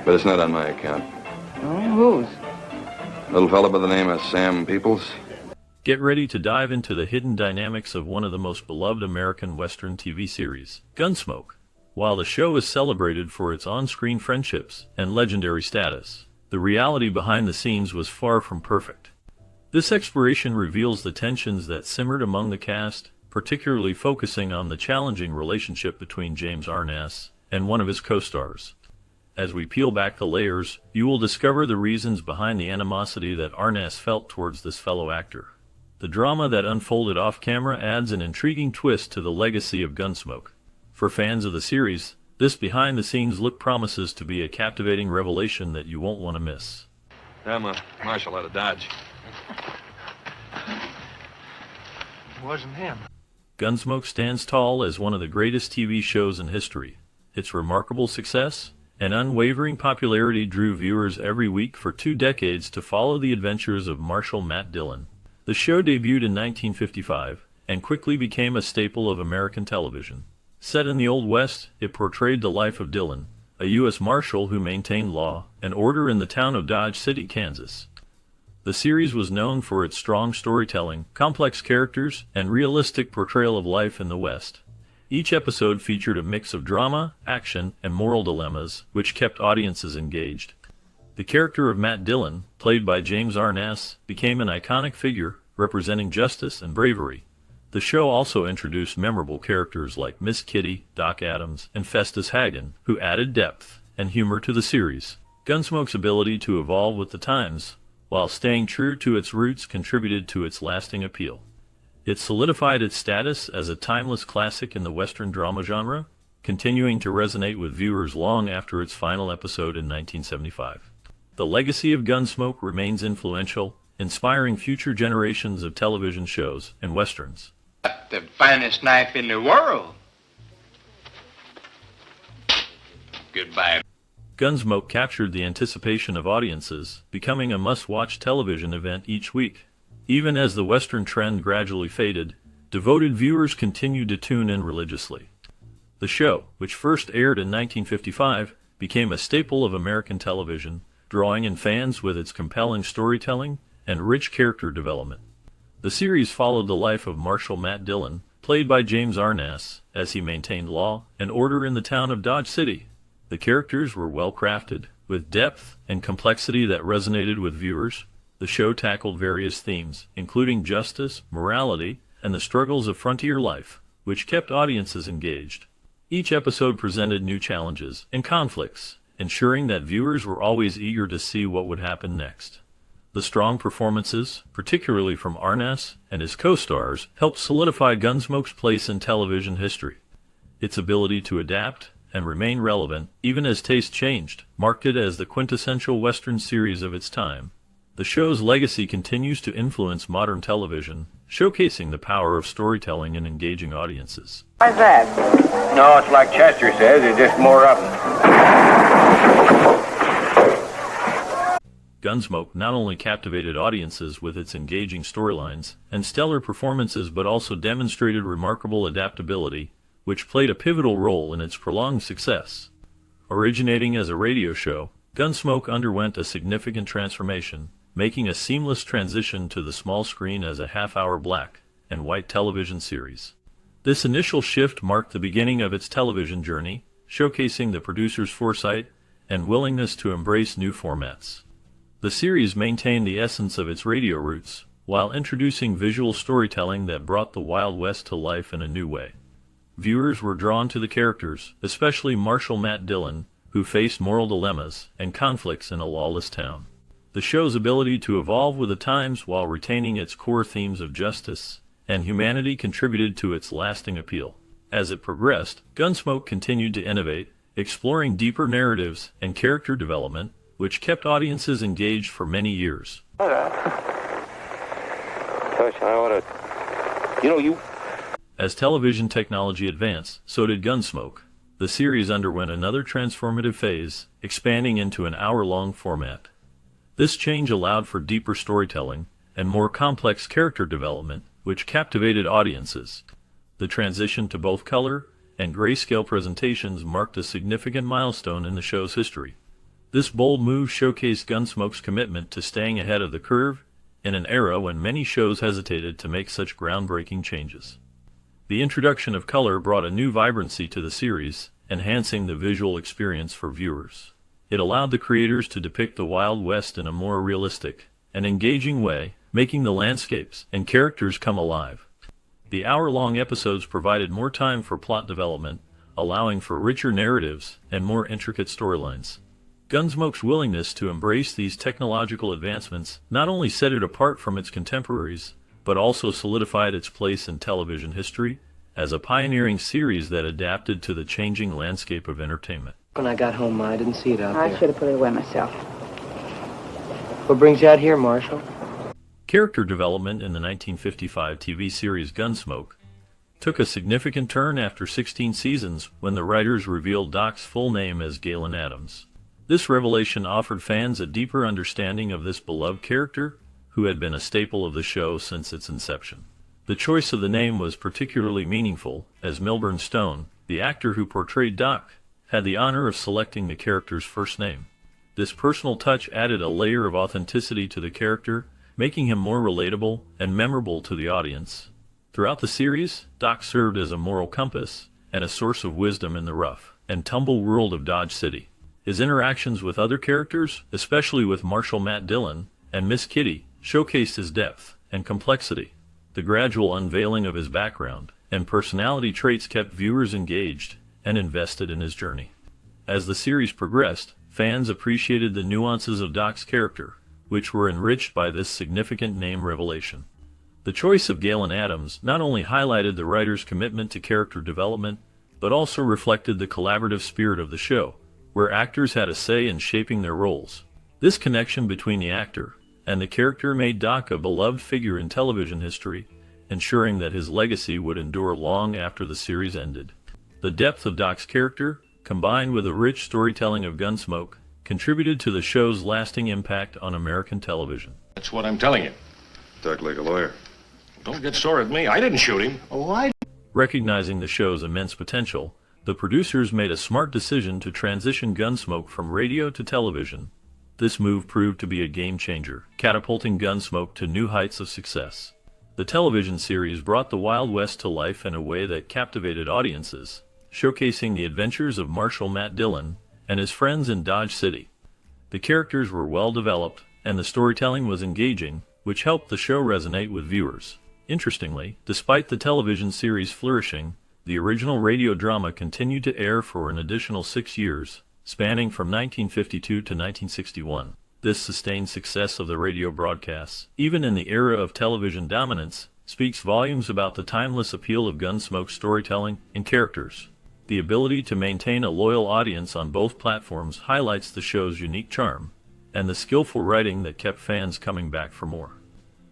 But it's not on my account. Whose? Little fella by the name of Sam Peoples. Get ready to dive into the hidden dynamics of one of the most beloved American Western TV series, Gunsmoke. While the show is celebrated for its on-screen friendships and legendary status, the reality behind the scenes was far from perfect. This exploration reveals the tensions that simmered among the cast, particularly focusing on the challenging relationship between James Arness and one of his co-stars. As we peel back the layers, you will discover the reasons behind the animosity that Arness felt towards this fellow actor. The drama that unfolded off-camera adds an intriguing twist to the legacy of Gunsmoke. For fans of the series, this behind-the-scenes look promises to be a captivating revelation that you won't want to miss. I'm a marshal out of Dodge. It wasn't him. Gunsmoke stands tall as one of the greatest TV shows in history. Its remarkable success and unwavering popularity drew viewers every week for 2 decades to follow the adventures of Marshal Matt Dillon. The show debuted in 1955 and quickly became a staple of American television. Set in the Old West, it portrayed the life of Dillon, a U.S. Marshal who maintained law and order in the town of Dodge City, Kansas. The series was known for its strong storytelling, complex characters, and realistic portrayal of life in the West. Each episode featured a mix of drama, action, and moral dilemmas, which kept audiences engaged. The character of Matt Dillon, played by James Arness, became an iconic figure, representing justice and bravery. The show also introduced memorable characters like Miss Kitty, Doc Adams, and Festus Hagen, who added depth and humor to the series. Gunsmoke's ability to evolve with the times, while staying true to its roots, contributed to its lasting appeal. It solidified its status as a timeless classic in the Western drama genre, continuing to resonate with viewers long after its final episode in 1975. The legacy of Gunsmoke remains influential, inspiring future generations of television shows and westerns. The finest knife in the world. Goodbye. Gunsmoke captured the anticipation of audiences, becoming a must-watch television event each week. Even as the Western trend gradually faded, devoted viewers continued to tune in religiously. The show, which first aired in 1955, became a staple of American television, drawing in fans with its compelling storytelling and rich character development. The series followed the life of Marshal Matt Dillon, played by James Arness, as he maintained law and order in the town of Dodge City. The characters were well crafted, with depth and complexity that resonated with viewers. The show tackled various themes, including justice, morality, and the struggles of frontier life, which kept audiences engaged. Each episode presented new challenges and conflicts, ensuring that viewers were always eager to see what would happen next. The strong performances, particularly from Arness and his co-stars, helped solidify Gunsmoke's place in television history. Its ability to adapt and remain relevant, even as taste changed, marked it as the quintessential Western series of its time. The show's legacy continues to influence modern television, showcasing the power of storytelling and engaging audiences. Why's that? No, it's like Chester says, there's just more of them. Gunsmoke not only captivated audiences with its engaging storylines and stellar performances, but also demonstrated remarkable adaptability, which played a pivotal role in its prolonged success. Originating as a radio show, Gunsmoke underwent a significant transformation, making a seamless transition to the small screen as a half-hour black and white television series. This initial shift marked the beginning of its television journey, showcasing the producer's foresight and willingness to embrace new formats. The series maintained the essence of its radio roots, while introducing visual storytelling that brought the Wild West to life in a new way. Viewers were drawn to the characters, especially Marshal Matt Dillon, who faced moral dilemmas and conflicts in a lawless town. The show's ability to evolve with the times while retaining its core themes of justice and humanity contributed to its lasting appeal. As it progressed, Gunsmoke continued to innovate, exploring deeper narratives and character development, which kept audiences engaged for many years. As television technology advanced, so did Gunsmoke. The series underwent another transformative phase, expanding into an hour-long format. This change allowed for deeper storytelling and more complex character development, which captivated audiences. The transition to both color and grayscale presentations marked a significant milestone in the show's history. This bold move showcased Gunsmoke's commitment to staying ahead of the curve in an era when many shows hesitated to make such groundbreaking changes. The introduction of color brought a new vibrancy to the series, enhancing the visual experience for viewers. It allowed the creators to depict the Wild West in a more realistic and engaging way, making the landscapes and characters come alive. The hour-long episodes provided more time for plot development, allowing for richer narratives and more intricate storylines. Gunsmoke's willingness to embrace these technological advancements not only set it apart from its contemporaries, but also solidified its place in television history as a pioneering series that adapted to the changing landscape of entertainment. When I got home, I didn't see it out I there. should have put it away myself. What brings you out here, Marshal? Character development in the 1955 TV series Gunsmoke took a significant turn after 16 seasons when the writers revealed Doc's full name as Galen Adams. This revelation offered fans a deeper understanding of this beloved character, who had been a staple of the show since its inception. The choice of the name was particularly meaningful, as Milburn Stone, the actor who portrayed Doc, had the honor of selecting the character's first name. This personal touch added a layer of authenticity to the character, making him more relatable and memorable to the audience. Throughout the series, Doc served as a moral compass and a source of wisdom in the rough and tumble world of Dodge City. His interactions with other characters, especially with Marshal Matt Dillon and Miss Kitty, showcased his depth and complexity. The gradual unveiling of his background and personality traits kept viewers engaged and invested in his journey. As the series progressed, fans appreciated the nuances of Doc's character, which were enriched by this significant name revelation. The choice of Galen Adams not only highlighted the writer's commitment to character development, but also reflected the collaborative spirit of the show, where actors had a say in shaping their roles. This connection between the actor and the character made Doc a beloved figure in television history, ensuring that his legacy would endure long after the series ended. The depth of Doc's character, combined with the rich storytelling of Gunsmoke, contributed to the show's lasting impact on American television. That's what I'm telling you. Talk like a lawyer. Don't get sore at me. I didn't shoot him. Oh, I... Recognizing the show's immense potential, the producers made a smart decision to transition Gunsmoke from radio to television. This move proved to be a game-changer, catapulting Gunsmoke to new heights of success. The television series brought the Wild West to life in a way that captivated audiences, showcasing the adventures of Marshal Matt Dillon and his friends in Dodge City. The characters were well developed, and the storytelling was engaging, which helped the show resonate with viewers. Interestingly, despite the television series flourishing, the original radio drama continued to air for an additional 6 years, spanning from 1952 to 1961. This sustained success of the radio broadcasts, even in the era of television dominance, speaks volumes about the timeless appeal of Gunsmoke's storytelling and characters. The ability to maintain a loyal audience on both platforms highlights the show's unique charm, and the skillful writing that kept fans coming back for more.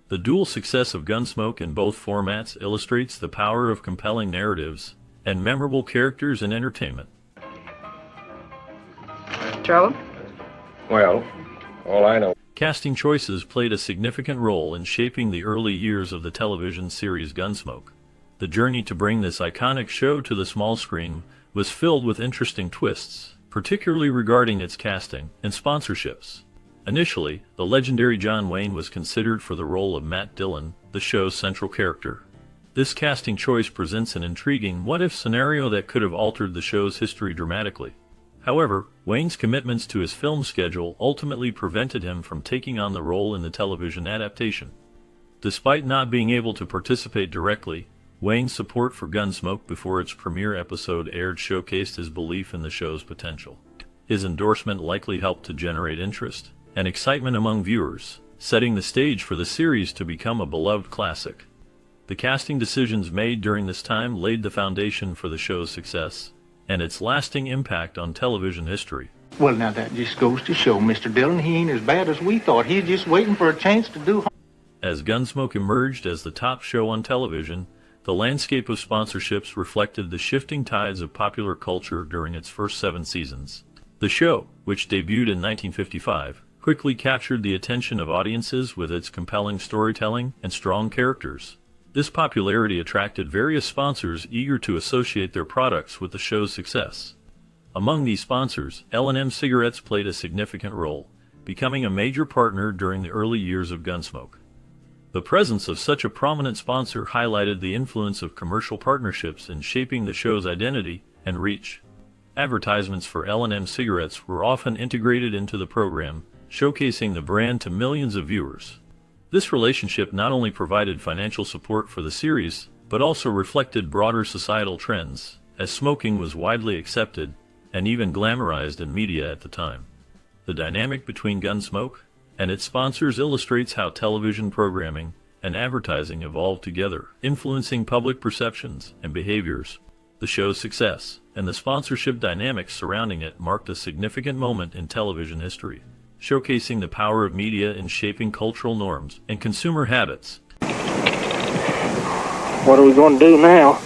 The dual success of Gunsmoke in both formats illustrates the power of compelling narratives and memorable characters in entertainment. Trouble? Well, all I know. Casting choices played a significant role in shaping the early years of the television series Gunsmoke. The journey to bring this iconic show to the small screen was filled with interesting twists, particularly regarding its casting and sponsorships. Initially, the legendary John Wayne was considered for the role of Matt Dillon, the show's central character. This casting choice presents an intriguing what-if scenario that could have altered the show's history dramatically. However, Wayne's commitments to his film schedule ultimately prevented him from taking on the role in the television adaptation. Despite not being able to participate directly, Wayne's support for Gunsmoke before its premiere episode aired showcased his belief in the show's potential. His endorsement likely helped to generate interest and excitement among viewers, setting the stage for the series to become a beloved classic. The casting decisions made during this time laid the foundation for the show's success and its lasting impact on television history. Well, now that just goes to show Mr. Dillon, he ain't as bad as we thought. He's just waiting for a chance to do... As Gunsmoke emerged as the top show on television, the landscape of sponsorships reflected the shifting tides of popular culture during its first 7 seasons. The show, which debuted in 1955, quickly captured the attention of audiences with its compelling storytelling and strong characters. This popularity attracted various sponsors eager to associate their products with the show's success. Among these sponsors, L&M cigarettes played a significant role, becoming a major partner during the early years of Gunsmoke. The presence of such a prominent sponsor highlighted the influence of commercial partnerships in shaping the show's identity and reach. Advertisements for L&M cigarettes were often integrated into the program, showcasing the brand to millions of viewers. This relationship not only provided financial support for the series, but also reflected broader societal trends, as smoking was widely accepted and even glamorized in media at the time. The dynamic between Gunsmoke and its sponsors illustrates how television programming and advertising evolved together, influencing public perceptions and behaviors. The show's success and the sponsorship dynamics surrounding it marked a significant moment in television history, showcasing the power of media in shaping cultural norms and consumer habits. What are we going to do now?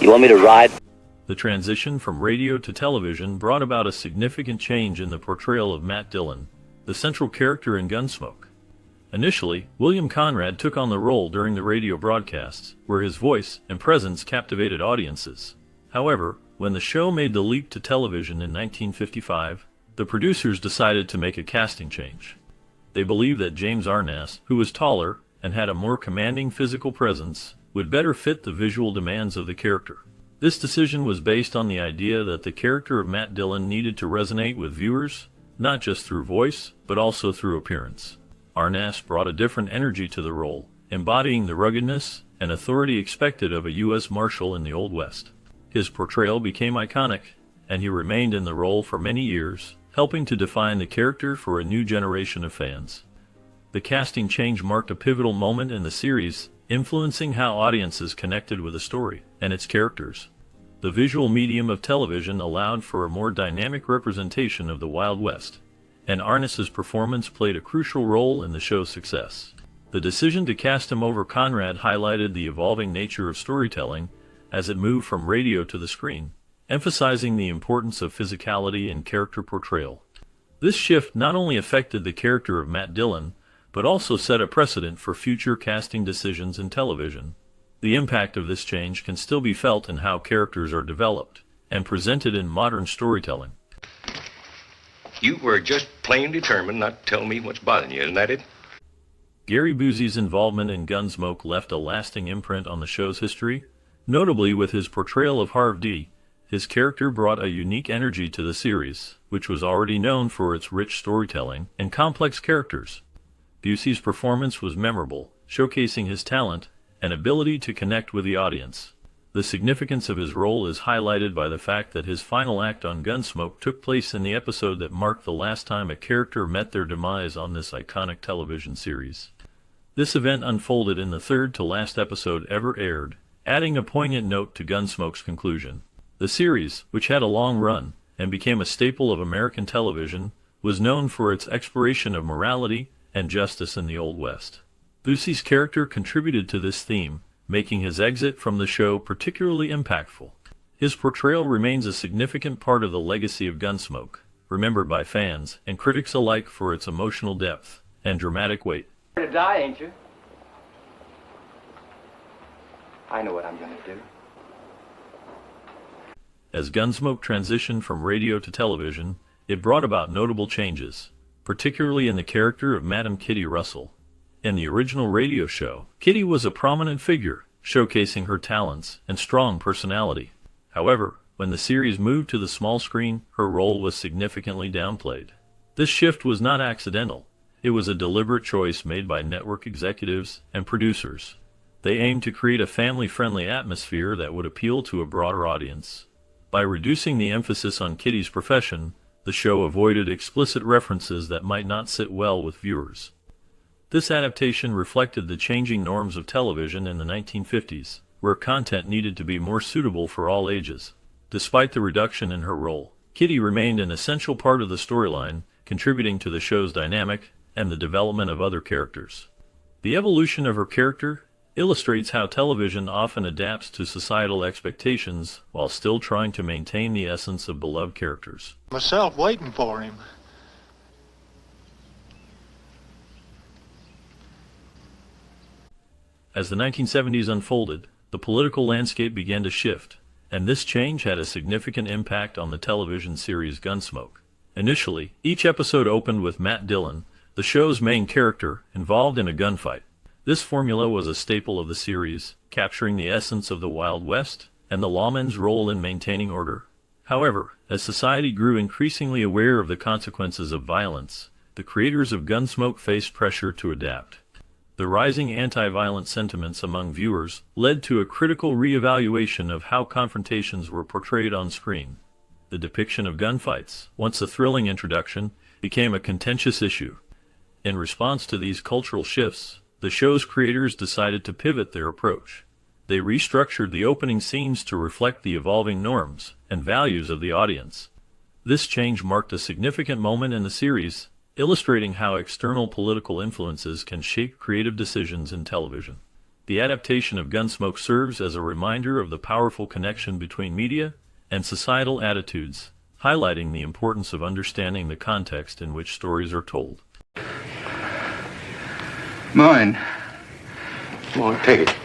You want me to ride? The transition from radio to television brought about a significant change in the portrayal of Matt Dillon, the central character in Gunsmoke. Initially, William Conrad took on the role during the radio broadcasts, where his voice and presence captivated audiences. However, when the show made the leap to television in 1955, the producers decided to make a casting change. They believed that James Arness, who was taller and had a more commanding physical presence, would better fit the visual demands of the character. This decision was based on the idea that the character of Matt Dillon needed to resonate with viewers, not just through voice, but also through appearance. Arness brought a different energy to the role, embodying the ruggedness and authority expected of a U.S. Marshal in the Old West. His portrayal became iconic, and he remained in the role for many years, helping to define the character for a new generation of fans. The casting change marked a pivotal moment in the series, influencing how audiences connected with the story and its characters. The visual medium of television allowed for a more dynamic representation of the Wild West, and Arness's performance played a crucial role in the show's success. The decision to cast him over Conrad highlighted the evolving nature of storytelling as it moved from radio to the screen, emphasizing the importance of physicality and character portrayal. This shift not only affected the character of Matt Dillon, but also set a precedent for future casting decisions in television. The impact of this change can still be felt in how characters are developed and presented in modern storytelling. You were just plain determined not to tell me what's bothering you, isn't that it? Gary Busey's involvement in Gunsmoke left a lasting imprint on the show's history. Notably with his portrayal of Harv D., his character brought a unique energy to the series, which was already known for its rich storytelling and complex characters. Busey's performance was memorable, showcasing his talent and ability to connect with the audience. The significance of his role is highlighted by the fact that his final act on Gunsmoke took place in the episode that marked the last time a character met their demise on this iconic television series. This event unfolded in the third-to-last episode ever aired, adding a poignant note to Gunsmoke's conclusion. The series, which had a long run and became a staple of American television, was known for its exploration of morality and justice in the Old West. Busey's character contributed to this theme, making his exit from the show particularly impactful. His portrayal remains a significant part of the legacy of Gunsmoke, remembered by fans and critics alike for its emotional depth and dramatic weight. You're to die, ain't you? I know what I'm gonna do. As Gunsmoke transitioned from radio to television, it brought about notable changes, particularly in the character of Madam Kitty Russell. In the original radio show, Kitty was a prominent figure, showcasing her talents and strong personality. However, when the series moved to the small screen, her role was significantly downplayed. This shift was not accidental. It was a deliberate choice made by network executives and producers. They aimed to create a family-friendly atmosphere that would appeal to a broader audience. By reducing the emphasis on Kitty's profession, the show avoided explicit references that might not sit well with viewers. This adaptation reflected the changing norms of television in the 1950s, where content needed to be more suitable for all ages. Despite the reduction in her role, Kitty remained an essential part of the storyline, contributing to the show's dynamic and the development of other characters. The evolution of her character illustrates how television often adapts to societal expectations while still trying to maintain the essence of beloved characters. Myself waiting for him. As the 1970s unfolded, the political landscape began to shift, and this change had a significant impact on the television series Gunsmoke. Initially, each episode opened with Matt Dillon, the show's main character, involved in a gunfight. This formula was a staple of the series, capturing the essence of the Wild West and the lawman's role in maintaining order. However, as society grew increasingly aware of the consequences of violence, the creators of Gunsmoke faced pressure to adapt. The rising anti-violent sentiments among viewers led to a critical re-evaluation of how confrontations were portrayed on screen. The depiction of gunfights, once a thrilling introduction, became a contentious issue. In response to these cultural shifts, the show's creators decided to pivot their approach. They restructured the opening scenes to reflect the evolving norms and values of the audience. This change marked a significant moment in the series, illustrating how external political influences can shape creative decisions in television. The adaptation of Gunsmoke serves as a reminder of the powerful connection between media and societal attitudes, highlighting the importance of understanding the context in which stories are told. Mine. Come on, take it.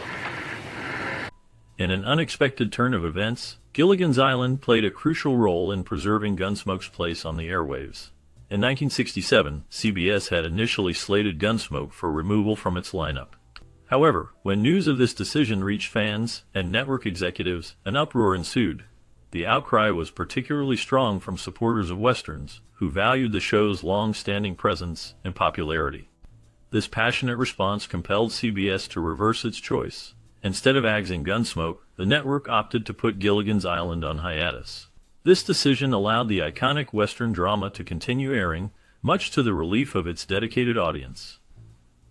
In an unexpected turn of events, Gilligan's Island played a crucial role in preserving Gunsmoke's place on the airwaves. In 1967, CBS had initially slated Gunsmoke for removal from its lineup. However, when news of this decision reached fans and network executives, an uproar ensued. The outcry was particularly strong from supporters of Westerns, who valued the show's long-standing presence and popularity. This passionate response compelled CBS to reverse its choice. Instead of axing Gunsmoke, the network opted to put Gilligan's Island on hiatus. This decision allowed the iconic Western drama to continue airing, much to the relief of its dedicated audience.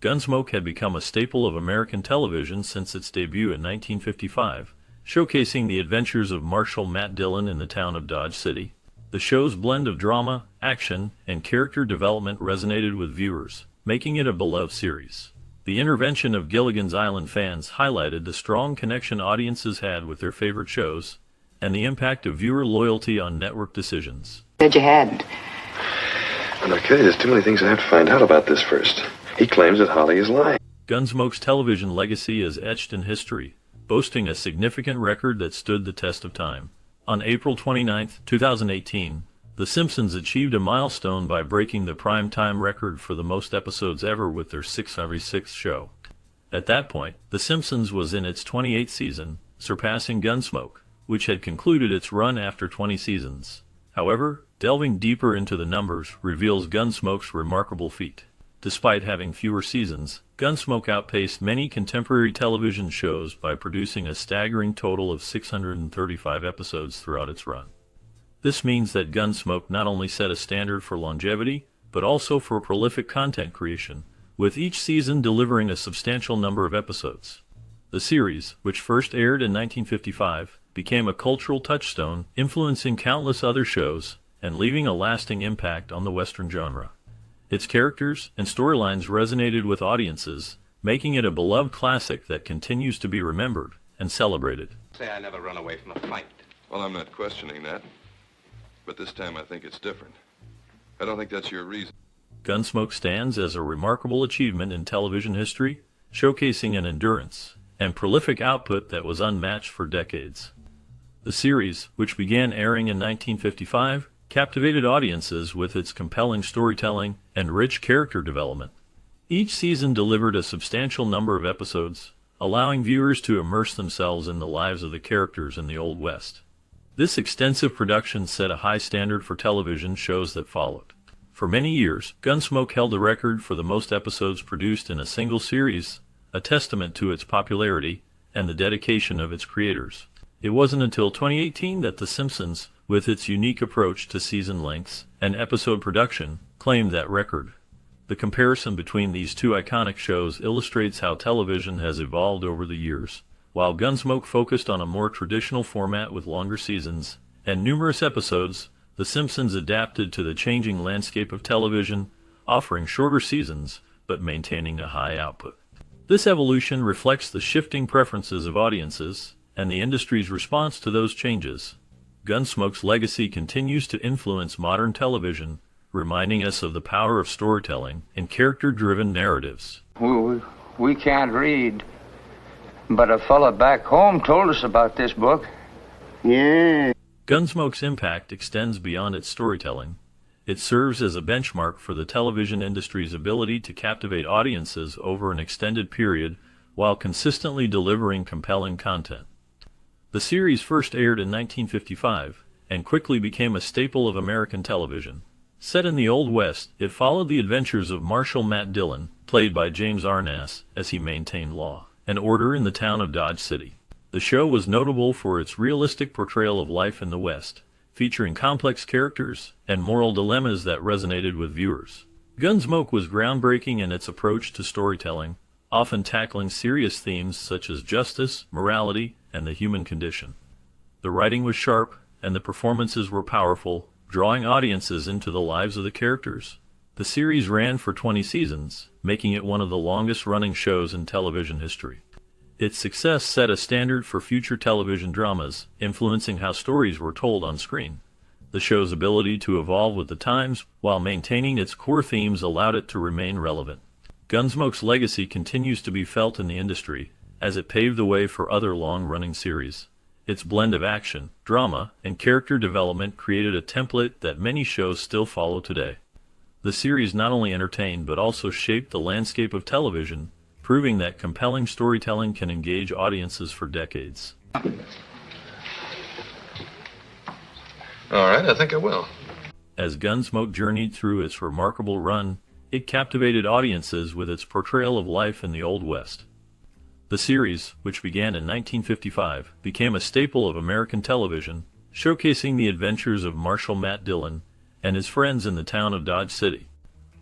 Gunsmoke had become a staple of American television since its debut in 1955, showcasing the adventures of Marshal Matt Dillon in the town of Dodge City. The show's blend of drama, action, and character development resonated with viewers, making it a beloved series. The intervention of Gilligan's Island fans highlighted the strong connection audiences had with their favorite shows, and the impact of viewer loyalty on network decisions. Said you hadn't. And okay, there's too many things I have to find out about this first. He claims that Holly is lying. Gunsmoke's television legacy is etched in history, boasting a significant record that stood the test of time. On April 29, 2018, The Simpsons achieved a milestone by breaking the prime-time record for the most episodes ever with their 606th show. At that point, The Simpsons was in its 28th season, surpassing Gunsmoke, which had concluded its run after 20 seasons. However, delving deeper into the numbers reveals Gunsmoke's remarkable feat. Despite having fewer seasons, Gunsmoke outpaced many contemporary television shows by producing a staggering total of 635 episodes throughout its run. This means that Gunsmoke not only set a standard for longevity, but also for prolific content creation, with each season delivering a substantial number of episodes. The series, which first aired in 1955, became a cultural touchstone, influencing countless other shows and leaving a lasting impact on the Western genre. Its characters and storylines resonated with audiences, making it a beloved classic that continues to be remembered and celebrated. Say I never run away from a fight. Well, I'm not questioning that. But this time I think it's different. I don't think that's your reason. Gunsmoke stands as a remarkable achievement in television history, showcasing an endurance and prolific output that was unmatched for decades. The series, which began airing in 1955, captivated audiences with its compelling storytelling and rich character development. Each season delivered a substantial number of episodes, allowing viewers to immerse themselves in the lives of the characters in the Old West. This extensive production set a high standard for television shows that followed. For many years, Gunsmoke held the record for the most episodes produced in a single series, a testament to its popularity and the dedication of its creators. It wasn't until 2018 that The Simpsons, with its unique approach to season lengths and episode production, claimed that record. The comparison between these two iconic shows illustrates how television has evolved over the years. While Gunsmoke focused on a more traditional format with longer seasons and numerous episodes, The Simpsons adapted to the changing landscape of television, offering shorter seasons but maintaining a high output. This evolution reflects the shifting preferences of audiences and the industry's response to those changes. Gunsmoke's legacy continues to influence modern television, reminding us of the power of storytelling and character-driven narratives. We can't read. But a fella back home told us about this book. Gunsmoke's impact extends beyond its storytelling. It serves as a benchmark for the television industry's ability to captivate audiences over an extended period while consistently delivering compelling content. The series first aired in 1955 and quickly became a staple of American television. Set in the Old West, it followed the adventures of Marshal Matt Dillon, played by James Arness, as he maintained law and order in the town of Dodge City. The show was notable for its realistic portrayal of life in the West, featuring complex characters and moral dilemmas that resonated with viewers. Gunsmoke was groundbreaking in its approach to storytelling, often tackling serious themes such as justice, morality, and the human condition. The writing was sharp, and the performances were powerful, drawing audiences into the lives of the characters. The series ran for 20 seasons, making it one of the longest-running shows in television history. Its success set a standard for future television dramas, influencing how stories were told on screen. The show's ability to evolve with the times while maintaining its core themes allowed it to remain relevant. Gunsmoke's legacy continues to be felt in the industry, as it paved the way for other long-running series. Its blend of action, drama, and character development created a template that many shows still follow today. The series not only entertained but also shaped the landscape of television, proving that compelling storytelling can engage audiences for decades. All right, I think I will. As Gunsmoke journeyed through its remarkable run, it captivated audiences with its portrayal of life in the Old West. The series, which began in 1955, became a staple of American television, showcasing the adventures of Marshal Matt Dillon and his friends in the town of Dodge City.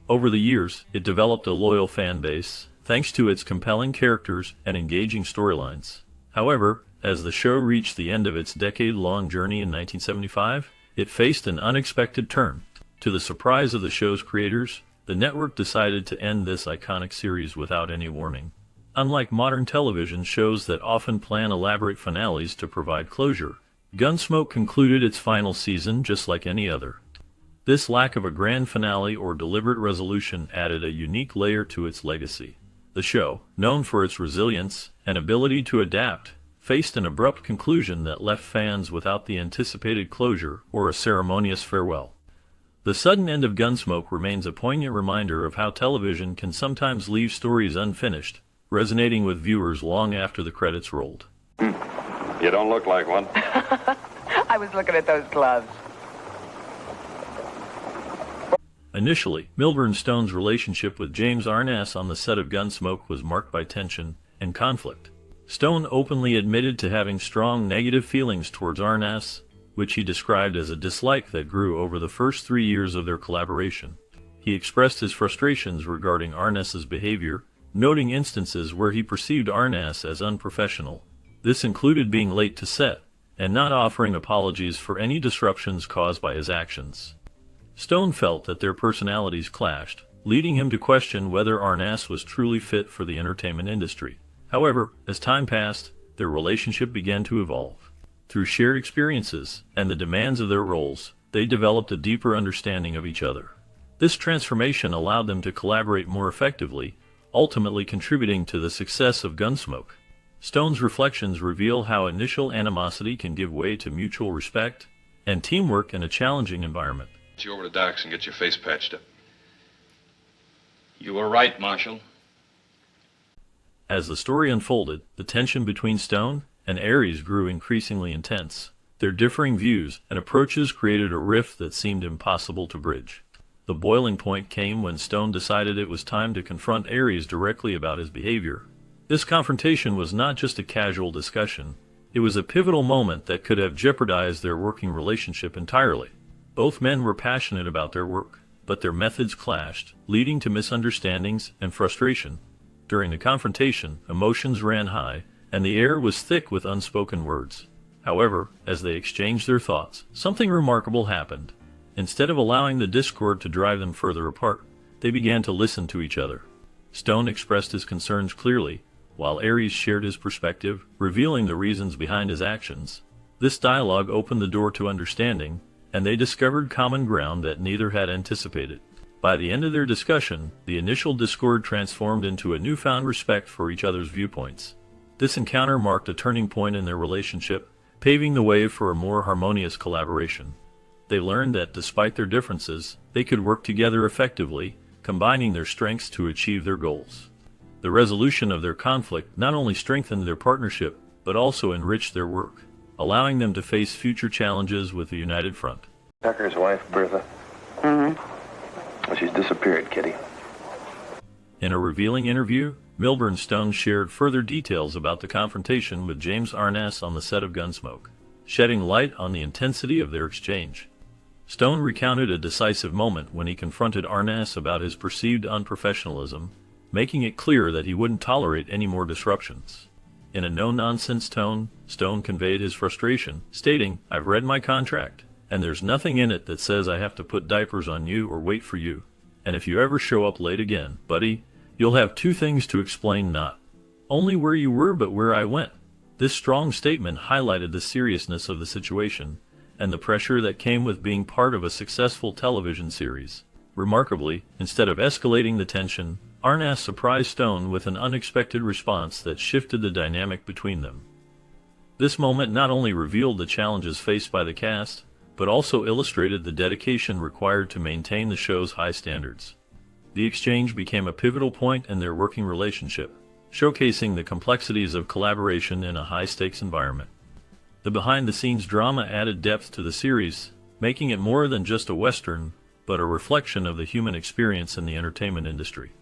Over the years, it developed a loyal fan base, thanks to its compelling characters and engaging storylines. However, as the show reached the end of its decade-long journey in 1975, it faced an unexpected turn. To the surprise of the show's creators, the network decided to end this iconic series without any warning. Unlike modern television shows that often plan elaborate finales to provide closure, Gunsmoke concluded its final season just like any other. This lack of a grand finale or deliberate resolution added a unique layer to its legacy. The show, known for its resilience and ability to adapt, faced an abrupt conclusion that left fans without the anticipated closure or a ceremonious farewell. The sudden end of Gunsmoke remains a poignant reminder of how television can sometimes leave stories unfinished, resonating with viewers long after the credits rolled. You don't look like one. I was looking at those gloves. Initially, Milburn Stone's relationship with James Arness on the set of Gunsmoke was marked by tension and conflict. Stone openly admitted to having strong negative feelings towards Arness, which he described as a dislike that grew over the first 3 years of their collaboration. He expressed his frustrations regarding Arness's behavior, noting instances where he perceived Arness as unprofessional. This included being late to set and not offering apologies for any disruptions caused by his actions. Stone felt that their personalities clashed, leading him to question whether Arness was truly fit for the entertainment industry. However, as time passed, their relationship began to evolve. Through shared experiences and the demands of their roles, they developed a deeper understanding of each other. This transformation allowed them to collaborate more effectively, ultimately contributing to the success of Gunsmoke. Stone's reflections reveal how initial animosity can give way to mutual respect and teamwork in a challenging environment. Get you over to Doc's and get your face patched up. You were right, Marshal. As the story unfolded, the tension between Stone and Aries grew increasingly intense. Their differing views and approaches created a rift that seemed impossible to bridge. The boiling point came when Stone decided it was time to confront Aries directly about his behavior. This confrontation was not just a casual discussion. It was a pivotal moment that could have jeopardized their working relationship entirely. Both men were passionate about their work, but their methods clashed, leading to misunderstandings and frustration. During the confrontation, emotions ran high, and the air was thick with unspoken words. However, as they exchanged their thoughts, something remarkable happened. Instead of allowing the discord to drive them further apart, they began to listen to each other. Stone expressed his concerns clearly, while Aries shared his perspective, revealing the reasons behind his actions. This dialogue opened the door to understanding, and they discovered common ground that neither had anticipated. By the end of their discussion, the initial discord transformed into a newfound respect for each other's viewpoints. This encounter marked a turning point in their relationship, paving the way for a more harmonious collaboration. They learned that despite their differences, they could work together effectively, combining their strengths to achieve their goals. The resolution of their conflict not only strengthened their partnership, but also enriched their work, allowing them to face future challenges with a united front. Tucker's wife, Bertha. Well, she's disappeared, Kitty. In a revealing interview, Milburn Stone shared further details about the confrontation with James Arness on the set of Gunsmoke, shedding light on the intensity of their exchange. Stone recounted a decisive moment when he confronted Arness about his perceived unprofessionalism, making it clear that he wouldn't tolerate any more disruptions. In a no-nonsense tone, Stone conveyed his frustration, stating, "I've read my contract, and there's nothing in it that says I have to put diapers on you or wait for you. And if you ever show up late again, buddy, you'll have two things to explain, not only where you were but where I went." This strong statement highlighted the seriousness of the situation and the pressure that came with being part of a successful television series. Remarkably, instead of escalating the tension, Arness surprised Stone with an unexpected response that shifted the dynamic between them. This moment not only revealed the challenges faced by the cast, but also illustrated the dedication required to maintain the show's high standards. The exchange became a pivotal point in their working relationship, showcasing the complexities of collaboration in a high-stakes environment. The behind-the-scenes drama added depth to the series, making it more than just a Western, but a reflection of the human experience in the entertainment industry.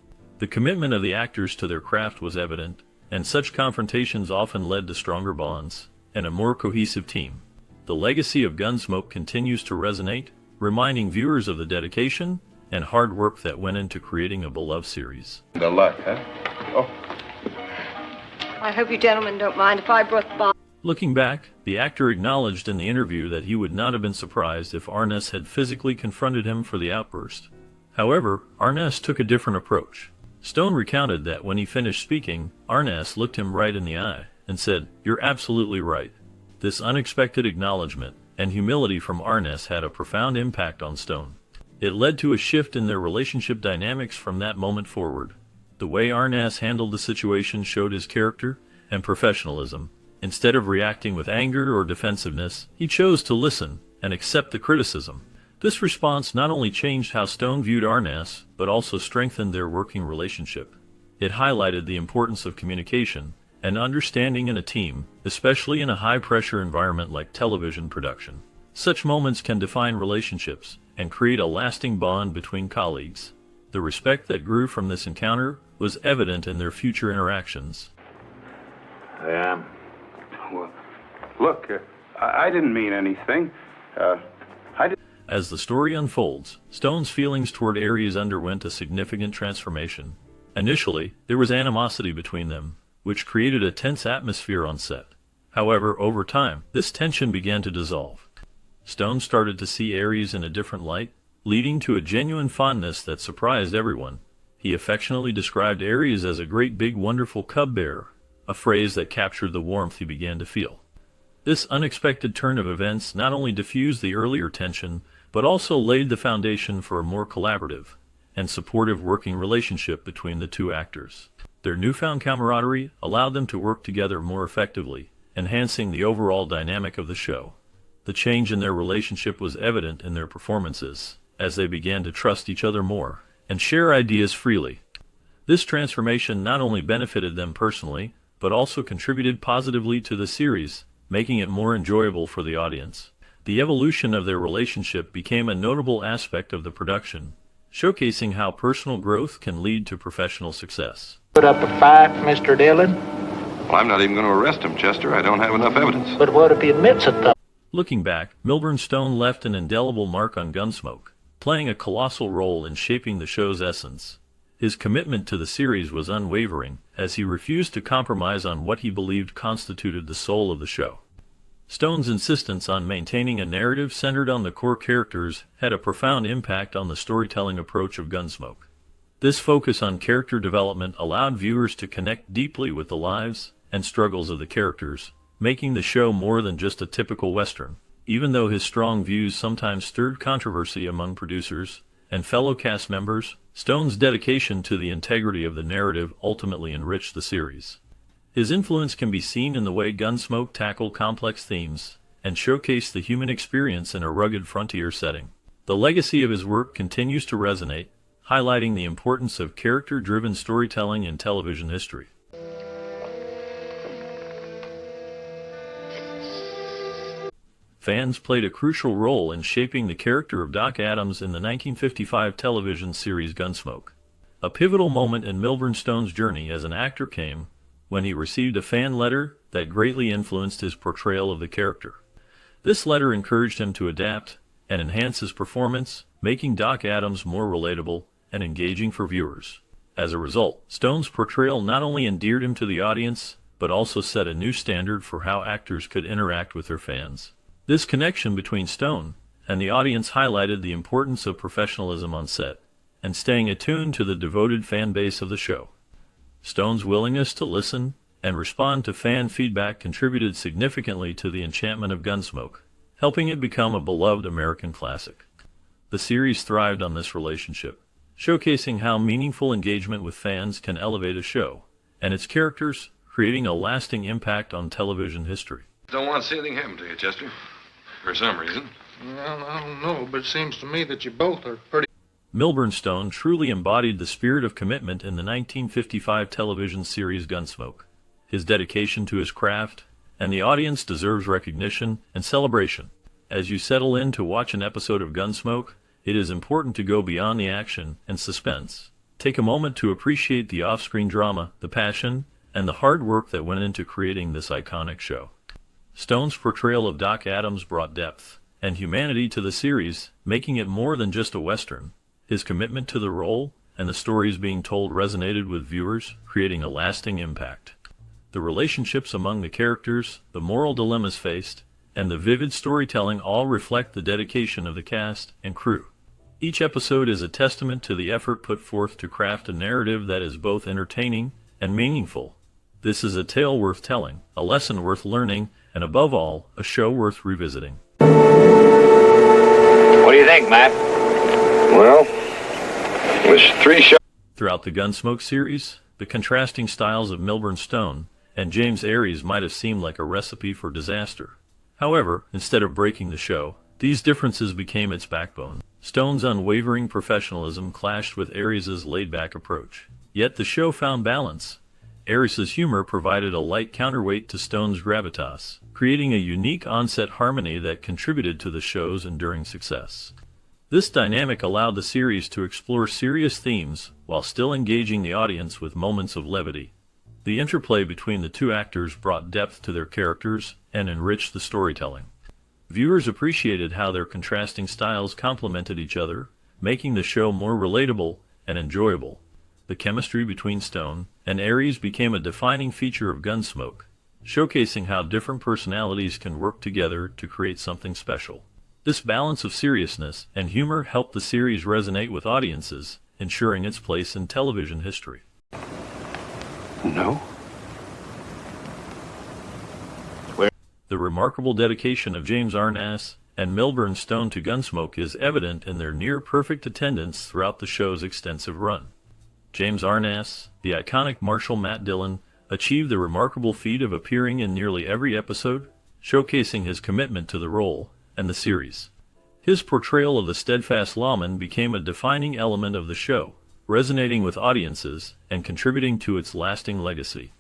The commitment of the actors to their craft was evident, and such confrontations often led to stronger bonds and a more cohesive team. The legacy of Gunsmoke continues to resonate, reminding viewers of the dedication and hard work that went into creating a beloved series. The luck, huh? Oh. I hope you gentlemen don't mind if I brought the bottle. Looking back, the actor acknowledged in the interview that he would not have been surprised if Arness had physically confronted him for the outburst. However, Arness took a different approach. Stone recounted that when he finished speaking, Arness looked him right in the eye and said, "You're absolutely right." This unexpected acknowledgement and humility from Arness had a profound impact on Stone. It led to a shift in their relationship dynamics from that moment forward. The way Arness handled the situation showed his character and professionalism. Instead of reacting with anger or defensiveness, he chose to listen and accept the criticism. This response not only changed how Stone viewed Arness, but also strengthened their working relationship. It highlighted the importance of communication and understanding in a team, especially in a high-pressure environment like television production. Such moments can define relationships and create a lasting bond between colleagues. The respect that grew from this encounter was evident in their future interactions. Well, look, I didn't mean anything. As the story unfolds, Stone's feelings toward Aries underwent a significant transformation. Initially, there was animosity between them, which created a tense atmosphere on set. However, over time, this tension began to dissolve. Stone started to see Aries in a different light, leading to a genuine fondness that surprised everyone. He affectionately described Aries as a great big wonderful cub bear, a phrase that captured the warmth he began to feel. This unexpected turn of events not only diffused the earlier tension, but also laid the foundation for a more collaborative and supportive working relationship between the two actors. Their newfound camaraderie allowed them to work together more effectively, enhancing the overall dynamic of the show. The change in their relationship was evident in their performances, as they began to trust each other more and share ideas freely. This transformation not only benefited them personally, but also contributed positively to the series, making it more enjoyable for the audience. The evolution of their relationship became a notable aspect of the production, showcasing how personal growth can lead to professional success. Put up a fight, Mr. Dillon. Well, I'm not even going to arrest him, Chester. I don't have enough evidence. But what if he admits it, though? Looking back, Milburn Stone left an indelible mark on Gunsmoke, playing a colossal role in shaping the show's essence. His commitment to the series was unwavering, as he refused to compromise on what he believed constituted the soul of the show. Stone's insistence on maintaining a narrative centered on the core characters had a profound impact on the storytelling approach of Gunsmoke. This focus on character development allowed viewers to connect deeply with the lives and struggles of the characters, making the show more than just a typical Western. Even though his strong views sometimes stirred controversy among producers and fellow cast members, Stone's dedication to the integrity of the narrative ultimately enriched the series. His influence can be seen in the way Gunsmoke tackled complex themes and showcased the human experience in a rugged frontier setting. The legacy of his work continues to resonate, highlighting the importance of character-driven storytelling in television history. Fans played a crucial role in shaping the character of Doc Adams in the 1955 television series Gunsmoke. A pivotal moment in Milburn Stone's journey as an actor came when he received a fan letter that greatly influenced his portrayal of the character. This letter encouraged him to adapt and enhance his performance, making Doc Adams more relatable and engaging for viewers. As a result, Stone's portrayal not only endeared him to the audience, but also set a new standard for how actors could interact with their fans. This connection between Stone and the audience highlighted the importance of professionalism on set and staying attuned to the devoted fan base of the show. Stone's willingness to listen and respond to fan feedback contributed significantly to the enchantment of Gunsmoke, helping it become a beloved American classic. The series thrived on this relationship, showcasing how meaningful engagement with fans can elevate a show and its characters, creating a lasting impact on television history. Don't want to see anything happen to you, Chester. For some reason. Well, I don't know, but it seems to me that you both are pretty... Milburn Stone truly embodied the spirit of commitment in the 1955 television series Gunsmoke. His dedication to his craft and the audience deserves recognition and celebration. As you settle in to watch an episode of Gunsmoke, it is important to go beyond the action and suspense. Take a moment to appreciate the off-screen drama, the passion, and the hard work that went into creating this iconic show. Stone's portrayal of Doc Adams brought depth and humanity to the series, making it more than just a Western. His commitment to the role and the stories being told resonated with viewers, creating a lasting impact. The relationships among the characters, the moral dilemmas faced, and the vivid storytelling all reflect the dedication of the cast and crew. Each episode is a testament to the effort put forth to craft a narrative that is both entertaining and meaningful. This is a tale worth telling, a lesson worth learning, and above all, a show worth revisiting. What do you think, Matt? Well, there's 3 shows. Throughout the Gunsmoke series, the contrasting styles of Milburn Stone and James Aries might have seemed like a recipe for disaster. However, instead of breaking the show, these differences became its backbone. Stone's unwavering professionalism clashed with Aries's laid-back approach. Yet the show found balance. Aries's humor provided a light counterweight to Stone's gravitas, creating a unique on-set harmony that contributed to the show's enduring success. This dynamic allowed the series to explore serious themes while still engaging the audience with moments of levity. The interplay between the two actors brought depth to their characters and enriched the storytelling. Viewers appreciated how their contrasting styles complemented each other, making the show more relatable and enjoyable. The chemistry between Stone and Aries became a defining feature of Gunsmoke, showcasing how different personalities can work together to create something special. This balance of seriousness and humor helped the series resonate with audiences, ensuring its place in television history. No? The remarkable dedication of James Arness and Milburn Stone to Gunsmoke is evident in their near-perfect attendance throughout the show's extensive run. James Arness, the iconic Marshal Matt Dillon, achieved the remarkable feat of appearing in nearly every episode, showcasing his commitment to the role and the series. His portrayal of the steadfast lawman became a defining element of the show, resonating with audiences and contributing to its lasting legacy.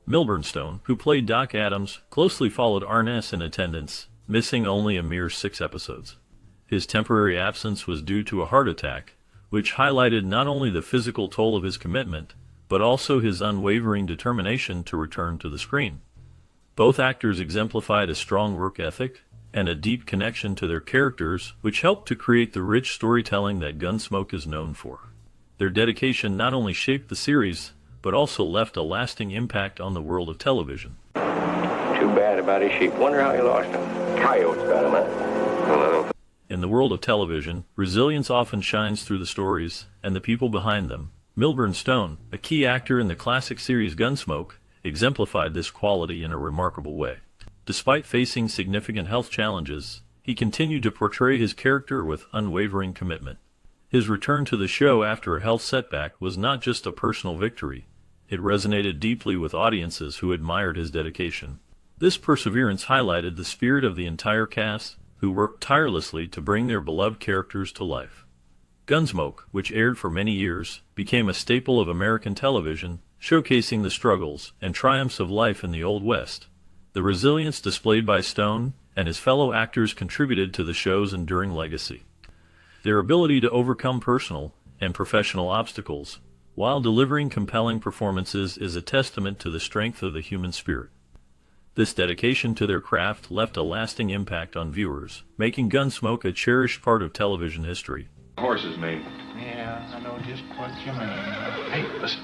Milburn Stone, who played Doc Adams, closely followed Arness in attendance, missing only a mere 6 episodes. His temporary absence was due to a heart attack, which highlighted not only the physical toll of his commitment, but also his unwavering determination to return to the screen. Both actors exemplified a strong work ethic and a deep connection to their characters, which helped to create the rich storytelling that Gunsmoke is known for. Their dedication not only shaped the series, but also left a lasting impact on the world of television. Too bad about his sheep. Wonder how he lost them. Coyotes got him, huh? Well, I don't In the world of television, resilience often shines through the stories and the people behind them. Milburn Stone, a key actor in the classic series Gunsmoke, exemplified this quality in a remarkable way. Despite facing significant health challenges, he continued to portray his character with unwavering commitment. His return to the show after a health setback was not just a personal victory, It resonated deeply with audiences who admired his dedication. This perseverance highlighted the spirit of the entire cast, who worked tirelessly to bring their beloved characters to life. Gunsmoke, which aired for many years, became a staple of American television, showcasing the struggles and triumphs of life in the Old West. The resilience displayed by Stone and his fellow actors contributed to the show's enduring legacy. Their ability to overcome personal and professional obstacles while delivering compelling performances is a testament to the strength of the human spirit. This dedication to their craft left a lasting impact on viewers, making Gunsmoke a cherished part of television history. Horse's mane. Yeah, I know just what you mean. Hey, listen.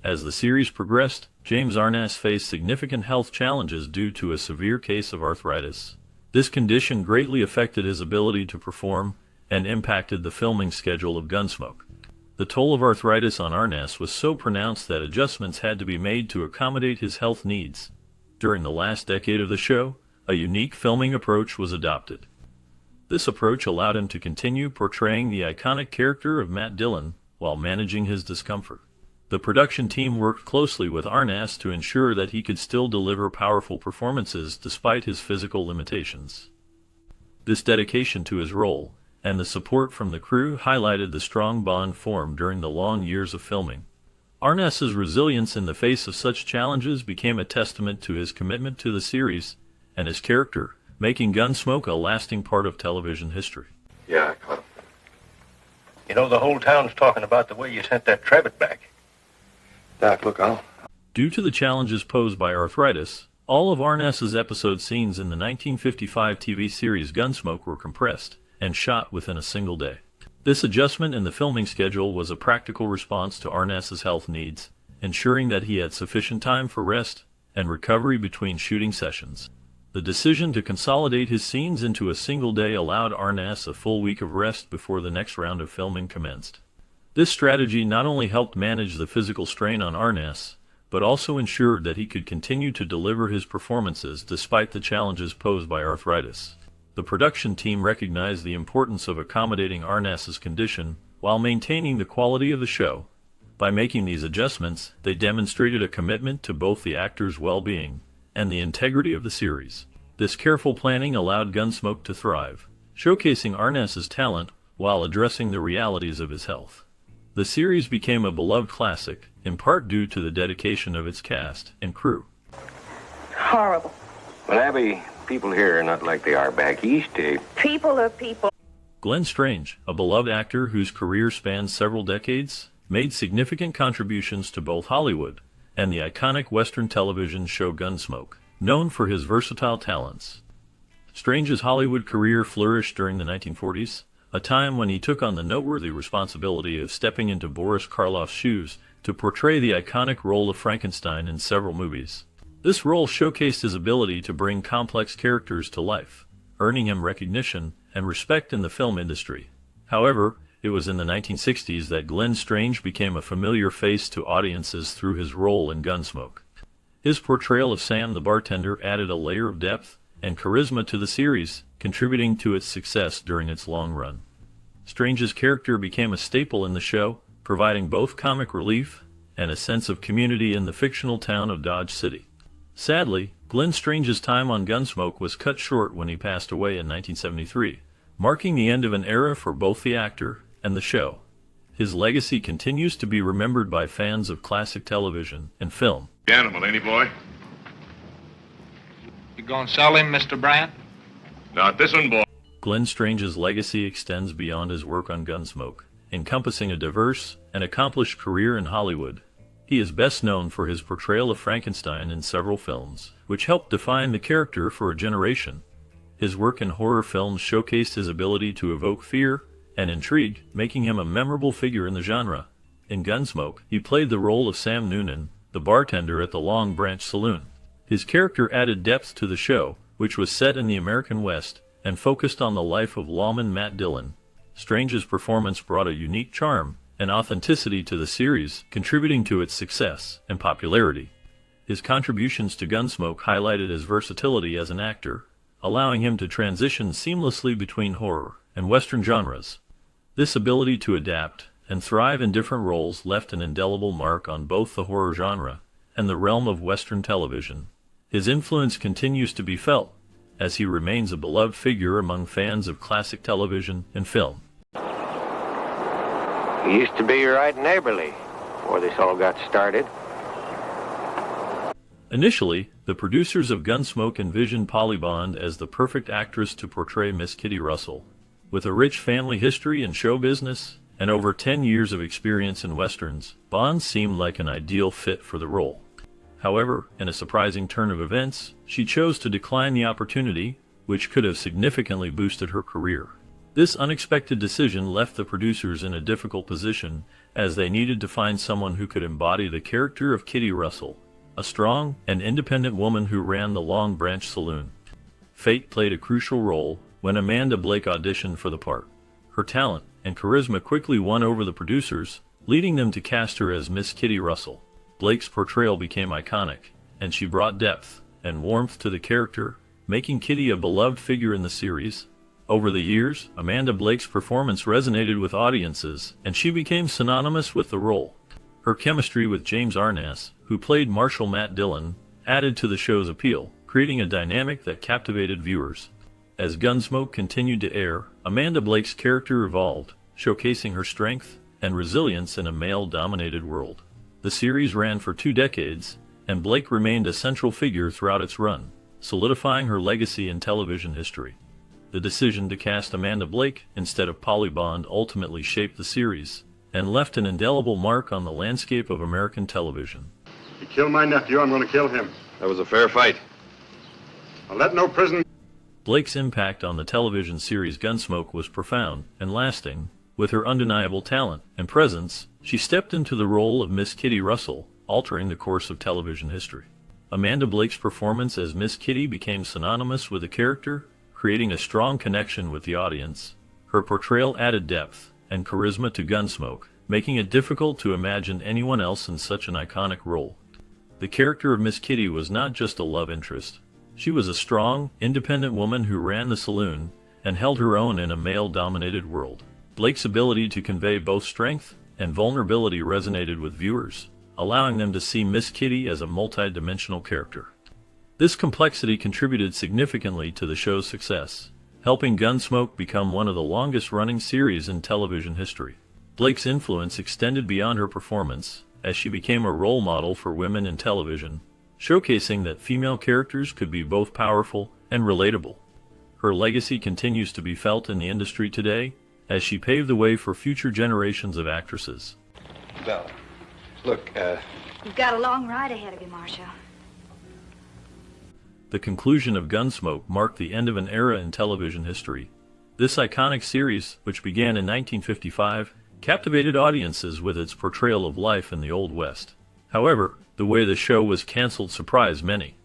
As the series progressed, James Arness faced significant health challenges due to a severe case of arthritis. This condition greatly affected his ability to perform and impacted the filming schedule of Gunsmoke. The toll of arthritis on Arness was so pronounced that adjustments had to be made to accommodate his health needs. During the last decade of the show, a unique filming approach was adopted. This approach allowed him to continue portraying the iconic character of Matt Dillon while managing his discomfort. The production team worked closely with Arness to ensure that he could still deliver powerful performances despite his physical limitations. This dedication to his role and the support from the crew highlighted the strong bond formed during the long years of filming. Arness's resilience in the face of such challenges became a testament to his commitment to the series and his character, making Gunsmoke a lasting part of television history. Yeah, I caught him. You know, the whole town's talking about the way you sent that Trevitt back. Doc, look, Due to the challenges posed by arthritis, all of Arness's episode scenes in the 1955 TV series Gunsmoke were compressed and shot within a single day. This adjustment in the filming schedule was a practical response to Arness's health needs, ensuring that he had sufficient time for rest and recovery between shooting sessions. The decision to consolidate his scenes into a single day allowed Arness a full week of rest before the next round of filming commenced. This strategy not only helped manage the physical strain on Arness, but also ensured that he could continue to deliver his performances despite the challenges posed by arthritis. The production team recognized the importance of accommodating Arness's condition while maintaining the quality of the show. By making these adjustments, they demonstrated a commitment to both the actor's well-being and the integrity of the series. This careful planning allowed Gunsmoke to thrive, showcasing Arness's talent while addressing the realities of his health. The series became a beloved classic, in part due to the dedication of its cast and crew. Horrible. Well, Abby, people here are not like they are back east. People are people. Glenn Strange, a beloved actor whose career spans several decades, made significant contributions to both Hollywood and the iconic Western television show Gunsmoke, known for his versatile talents. Strange's Hollywood career flourished during the 1940s, a time when he took on the noteworthy responsibility of stepping into Boris Karloff's shoes to portray the iconic role of Frankenstein in several movies. This role showcased his ability to bring complex characters to life, earning him recognition and respect in the film industry. However, it was in the 1960s that Glenn Strange became a familiar face to audiences through his role in Gunsmoke. His portrayal of Sam the bartender added a layer of depth and charisma to the series, contributing to its success during its long run. Strange's character became a staple in the show, providing both comic relief and a sense of community in the fictional town of Dodge City. Sadly, Glenn Strange's time on Gunsmoke was cut short when he passed away in 1973, marking the end of an era for both the actor and the show. His legacy continues to be remembered by fans of classic television and film. The animal, ain't he, boy? You gonna sell him, Mr. Bryant? Not this one, boy. Glenn Strange's legacy extends beyond his work on Gunsmoke, encompassing a diverse and accomplished career in Hollywood. He is best known for his portrayal of Frankenstein in several films, which helped define the character for a generation. His work in horror films showcased his ability to evoke fear and intrigue, making him a memorable figure in the genre. In Gunsmoke, he played the role of Sam Noonan, the bartender at the Long Branch Saloon. His character added depth to the show, which was set in the American West and focused on the life of lawman Matt Dillon. Strange's performance brought a unique charm and authenticity to the series, contributing to its success and popularity. His contributions to Gunsmoke highlighted his versatility as an actor, allowing him to transition seamlessly between horror and Western genres. This ability to adapt and thrive in different roles left an indelible mark on both the horror genre and the realm of Western television. His influence continues to be felt, as he remains a beloved figure among fans of classic television and film. He used to be right neighborly before this all got started. Initially, the producers of Gunsmoke envisioned Polly Bond as the perfect actress to portray Miss Kitty Russell. With a rich family history in show business and over 10 years of experience in westerns, Bond seemed like an ideal fit for the role. However, in a surprising turn of events, she chose to decline the opportunity, which could have significantly boosted her career. This unexpected decision left the producers in a difficult position, as they needed to find someone who could embody the character of Kitty Russell, a strong and independent woman who ran the Long Branch Saloon. Fate played a crucial role when Amanda Blake auditioned for the part. Her talent and charisma quickly won over the producers, leading them to cast her as Miss Kitty Russell. Blake's portrayal became iconic, and she brought depth and warmth to the character, making Kitty a beloved figure in the series. Over the years, Amanda Blake's performance resonated with audiences, and she became synonymous with the role. Her chemistry with James Arness, who played Marshal Matt Dillon, added to the show's appeal, creating a dynamic that captivated viewers. As Gunsmoke continued to air, Amanda Blake's character evolved, showcasing her strength and resilience in a male-dominated world. The series ran for 2 decades, and Blake remained a central figure throughout its run, solidifying her legacy in television history. The decision to cast Amanda Blake instead of Polly Bond ultimately shaped the series, and left an indelible mark on the landscape of American television. You kill my nephew, I'm going to kill him. That was a fair fight. I'll let no prison... Blake's impact on the television series Gunsmoke was profound and lasting. With her undeniable talent and presence, she stepped into the role of Miss Kitty Russell, altering the course of television history. Amanda Blake's performance as Miss Kitty became synonymous with the character, creating a strong connection with the audience. Her portrayal added depth and charisma to Gunsmoke, making it difficult to imagine anyone else in such an iconic role. The character of Miss Kitty was not just a love interest. She was a strong, independent woman who ran the saloon and held her own in a male-dominated world. Blake's ability to convey both strength and vulnerability resonated with viewers, allowing them to see Miss Kitty as a multi-dimensional character. This complexity contributed significantly to the show's success, helping Gunsmoke become one of the longest-running series in television history. Blake's influence extended beyond her performance, as she became a role model for women in television, showcasing that female characters could be both powerful and relatable. Her legacy continues to be felt in the industry today, as she paved the way for future generations of actresses. Bella, look, You've got a long ride ahead of you, Marshal. The conclusion of Gunsmoke marked the end of an era in television history. This iconic series, which began in 1955, captivated audiences with its portrayal of life in the Old West. However, the way the show was canceled surprised many.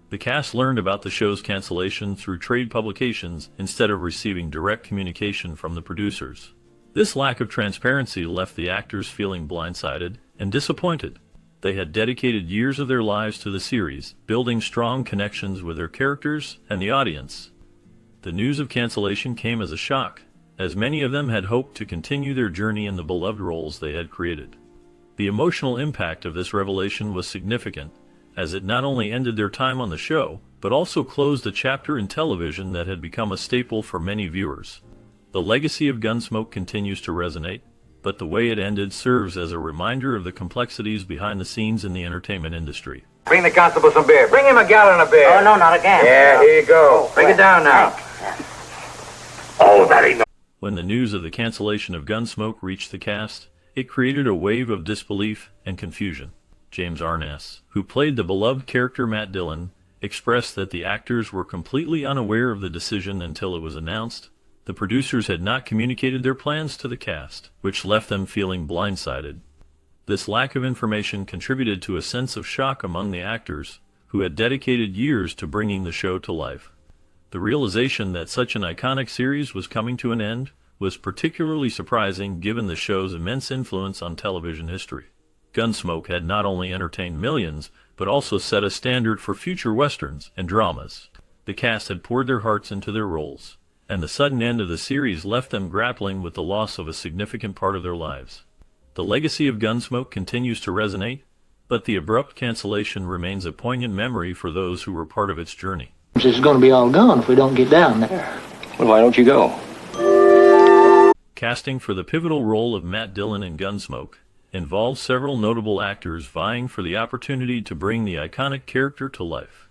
The cast learned about the show's cancellation through trade publications instead of receiving direct communication from the producers. This lack of transparency left the actors feeling blindsided and disappointed. They had dedicated years of their lives to the series, building strong connections with their characters and the audience. The news of cancellation came as a shock, as many of them had hoped to continue their journey in the beloved roles they had created. The emotional impact of this revelation was significant, as it not only ended their time on the show, but also closed a chapter in television that had become a staple for many viewers. The legacy of Gunsmoke continues to resonate, but the way it ended serves as a reminder of the complexities behind the scenes in the entertainment industry. Bring the constable some beer. Bring him a gallon of beer. Oh, no, not again. Yeah, here you go. Bring it down now. Oh, that ain't no... When the news of the cancellation of Gunsmoke reached the cast, it created a wave of disbelief and confusion. James Arness, who played the beloved character Matt Dillon, expressed that the actors were completely unaware of the decision until it was announced. The producers had not communicated their plans to the cast, which left them feeling blindsided. This lack of information contributed to a sense of shock among the actors, who had dedicated years to bringing the show to life. The realization that such an iconic series was coming to an end was particularly surprising given the show's immense influence on television history. Gunsmoke had not only entertained millions, but also set a standard for future westerns and dramas. The cast had poured their hearts into their roles, and the sudden end of the series left them grappling with the loss of a significant part of their lives. The legacy of Gunsmoke continues to resonate, but the abrupt cancellation remains a poignant memory for those who were part of its journey. It's going to be all gone if we don't get down there. Well, why don't you go? Casting for the pivotal role of Matt Dillon in Gunsmoke involves several notable actors vying for the opportunity to bring the iconic character to life.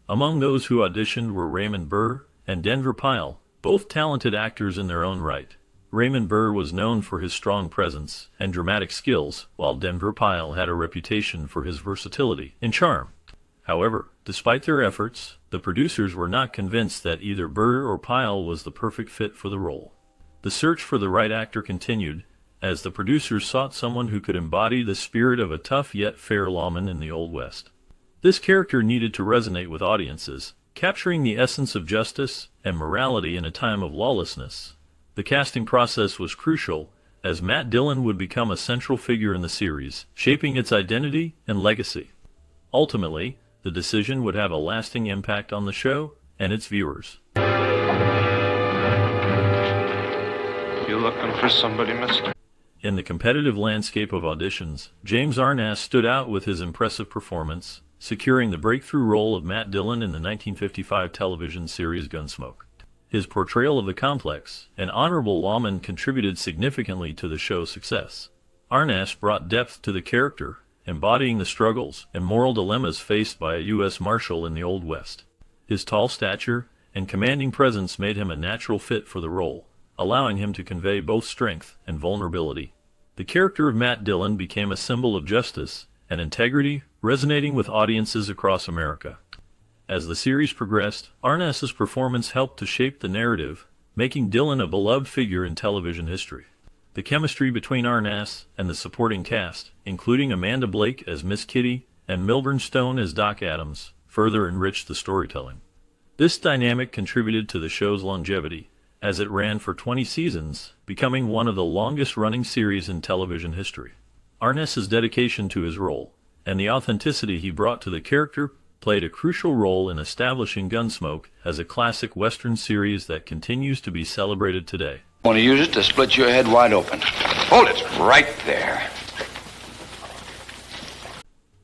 Among those who auditioned were Raymond Burr and Denver Pyle, both talented actors in their own right. Raymond Burr was known for his strong presence and dramatic skills, while Denver Pyle had a reputation for his versatility and charm. However, despite their efforts, the producers were not convinced that either Burr or Pyle was the perfect fit for the role. The search for the right actor continued, as the producers sought someone who could embody the spirit of a tough yet fair lawman in the Old West. This character needed to resonate with audiences, capturing the essence of justice and morality in a time of lawlessness. The casting process was crucial, as Matt Dillon would become a central figure in the series, shaping its identity and legacy. Ultimately, the decision would have a lasting impact on the show and its viewers. You looking for somebody, mister? In the competitive landscape of auditions, James Arness stood out with his impressive performance, securing the breakthrough role of Matt Dillon in the 1955 television series Gunsmoke. His portrayal of the complex and honorable lawman contributed significantly to the show's success. Arness brought depth to the character, embodying the struggles and moral dilemmas faced by a U.S. Marshal in the Old West. His tall stature and commanding presence made him a natural fit for the role, allowing him to convey both strength and vulnerability. The character of Matt Dillon became a symbol of justice and integrity, resonating with audiences across America. As the series progressed, Arness's performance helped to shape the narrative, making Dillon a beloved figure in television history. The chemistry between Arness and the supporting cast, including Amanda Blake as Miss Kitty and Milburn Stone as Doc Adams, further enriched the storytelling. This dynamic contributed to the show's longevity, as it ran for 20 seasons, becoming one of the longest-running series in television history. Arness's dedication to his role and the authenticity he brought to the character played a crucial role in establishing Gunsmoke as a classic Western series that continues to be celebrated today. I want to use it to split your head wide open. Hold it right there.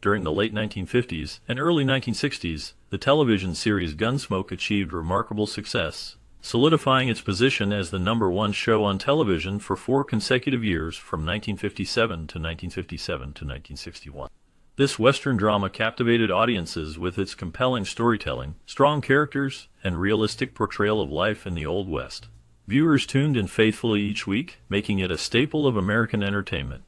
During the late 1950s and early 1960s, the television series Gunsmoke achieved remarkable success, solidifying its position as the #1 show on television for 4 consecutive years from 1957 to 1957 to 1961. This Western drama captivated audiences with its compelling storytelling, strong characters, and realistic portrayal of life in the Old West. Viewers tuned in faithfully each week, making it a staple of American entertainment.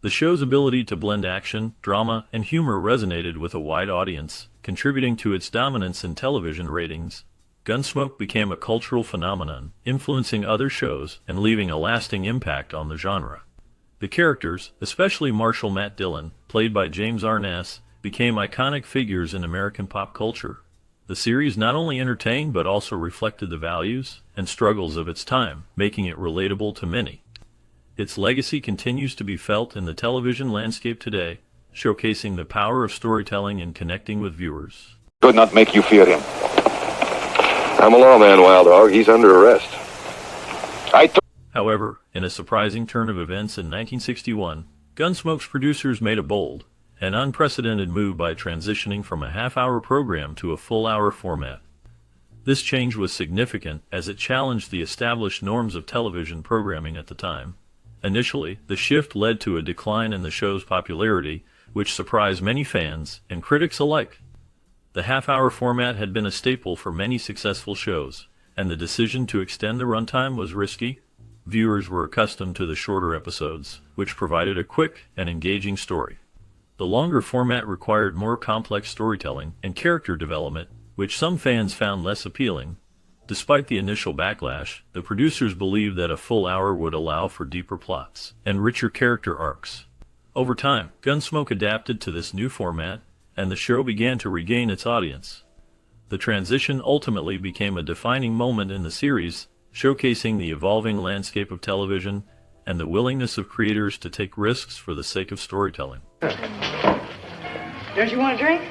The show's ability to blend action, drama, and humor resonated with a wide audience, contributing to its dominance in television ratings. Gunsmoke became a cultural phenomenon, influencing other shows and leaving a lasting impact on the genre. The characters, especially Marshal Matt Dillon, played by James Arness, became iconic figures in American pop culture. The series not only entertained but also reflected the values and struggles of its time, making it relatable to many. Its legacy continues to be felt in the television landscape today, showcasing the power of storytelling and connecting with viewers. Could not make you fear him. I'm a lawman, Wild Dog. He's under arrest. However, in a surprising turn of events in 1961, Gunsmoke's producers made a bold and unprecedented move by transitioning from a half-hour program to a full-hour format. This change was significant as it challenged the established norms of television programming at the time. Initially, the shift led to a decline in the show's popularity, which surprised many fans and critics alike. The half-hour format had been a staple for many successful shows, and the decision to extend the runtime was risky. Viewers were accustomed to the shorter episodes, which provided a quick and engaging story. The longer format required more complex storytelling and character development, which some fans found less appealing. Despite the initial backlash, the producers believed that a full hour would allow for deeper plots and richer character arcs. Over time, Gunsmoke adapted to this new format, and the show began to regain its audience. The transition ultimately became a defining moment in the series, showcasing the evolving landscape of television and the willingness of creators to take risks for the sake of storytelling. Don't you want a drink?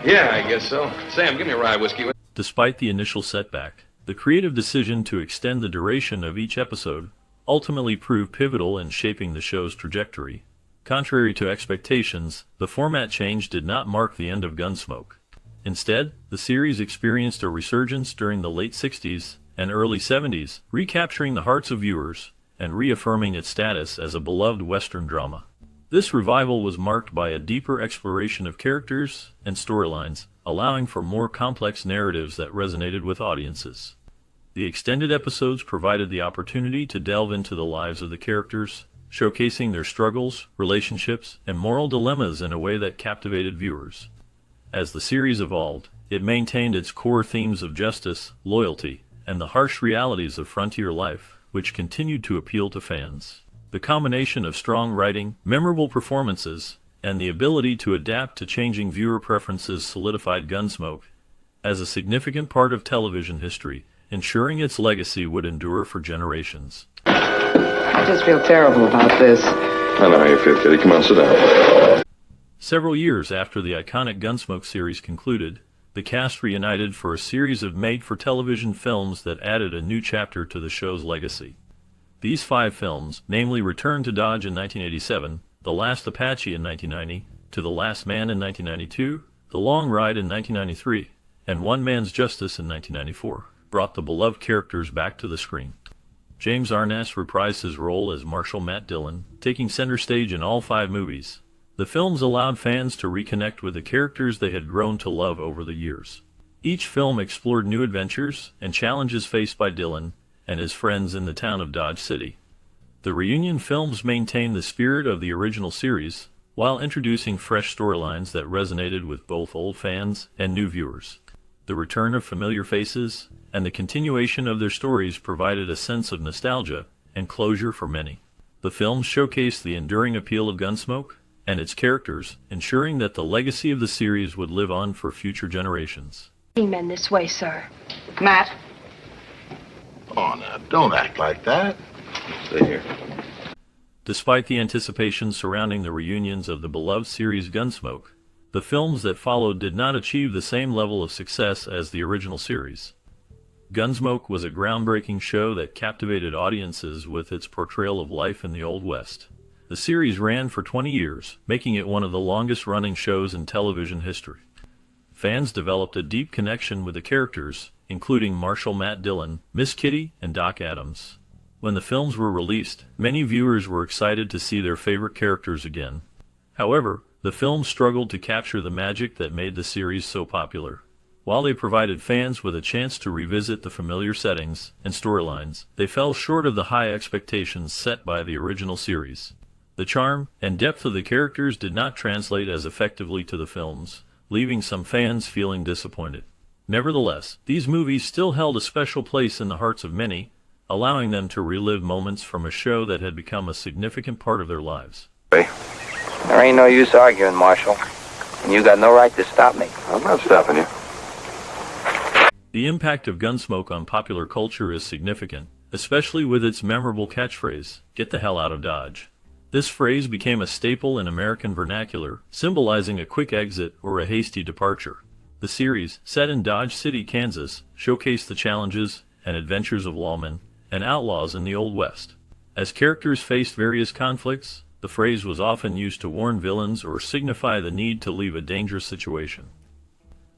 Yeah, I guess so. Sam, give me a rye whiskey. Despite the initial setback, the creative decision to extend the duration of each episode ultimately proved pivotal in shaping the show's trajectory. Contrary to expectations, the format change did not mark the end of Gunsmoke. Instead, the series experienced a resurgence during the late 60s and early 70s, recapturing the hearts of viewers and reaffirming its status as a beloved Western drama. This revival was marked by a deeper exploration of characters and storylines, allowing for more complex narratives that resonated with audiences. The extended episodes provided the opportunity to delve into the lives of the characters, showcasing their struggles, relationships, and moral dilemmas in a way that captivated viewers. As the series evolved, it maintained its core themes of justice, loyalty, and the harsh realities of frontier life, which continued to appeal to fans. The combination of strong writing, memorable performances, and the ability to adapt to changing viewer preferences solidified Gunsmoke as a significant part of television history, ensuring its legacy would endure for generations. I just feel terrible about this. I know how you feel, Kitty. Come on, sit down. Several years after the iconic Gunsmoke series concluded, the cast reunited for a series of made-for-television films that added a new chapter to the show's legacy. These 5 films, namely Return to Dodge in 1987, The Last Apache in 1990, To the Last Man in 1992, The Long Ride in 1993, and One Man's Justice in 1994, brought the beloved characters back to the screen. James Arness reprised his role as Marshal Matt Dillon, taking center stage in all 5 movies. The films allowed fans to reconnect with the characters they had grown to love over the years. Each film explored new adventures and challenges faced by Dillon and his friends in the town of Dodge City. The reunion films maintained the spirit of the original series, while introducing fresh storylines that resonated with both old fans and new viewers. The return of familiar faces and the continuation of their stories provided a sense of nostalgia and closure for many. The films showcased the enduring appeal of Gunsmoke and its characters, ensuring that the legacy of the series would live on for future generations. Men this way, sir. Matt? Oh, now, don't act like that. Stay here. Despite the anticipation surrounding the reunions of the beloved series Gunsmoke, the films that followed did not achieve the same level of success as the original series. Gunsmoke was a groundbreaking show that captivated audiences with its portrayal of life in the Old West. The series ran for 20 years, making it one of the longest-running shows in television history. Fans developed a deep connection with the characters, including Marshal Matt Dillon, Miss Kitty, and Doc Adams. When the films were released, many viewers were excited to see their favorite characters again. However, the films struggled to capture the magic that made the series so popular. While they provided fans with a chance to revisit the familiar settings and storylines, they fell short of the high expectations set by the original series. The charm and depth of the characters did not translate as effectively to the films, leaving some fans feeling disappointed. Nevertheless, these movies still held a special place in the hearts of many, allowing them to relive moments from a show that had become a significant part of their lives. There ain't no use arguing, Marshal. And you got no right to stop me. I'm not stopping you. The impact of Gunsmoke on popular culture is significant, especially with its memorable catchphrase, "Get the hell out of Dodge." This phrase became a staple in American vernacular, symbolizing a quick exit or a hasty departure. The series, set in Dodge City, Kansas, showcased the challenges and adventures of lawmen and outlaws in the Old West. As characters faced various conflicts, the phrase was often used to warn villains or signify the need to leave a dangerous situation.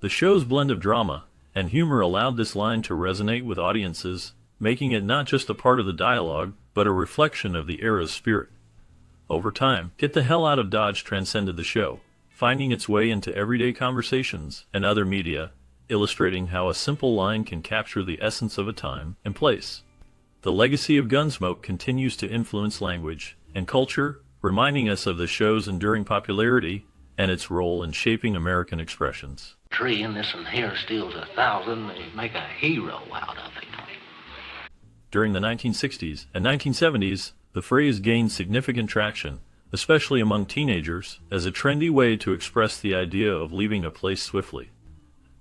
The show's blend of drama and humor allowed this line to resonate with audiences, making it not just a part of the dialogue, but a reflection of the era's spirit. Over time, "Get the hell out of Dodge" transcended the show, finding its way into everyday conversations and other media, illustrating how a simple line can capture the essence of a time and place. The legacy of Gunsmoke continues to influence language and culture, reminding us of the show's enduring popularity and its role in shaping American expressions. Tree and this one here steals 1,000, they make a hero out of it. During the 1960s and 1970s, the phrase gained significant traction, especially among teenagers, as a trendy way to express the idea of leaving a place swiftly.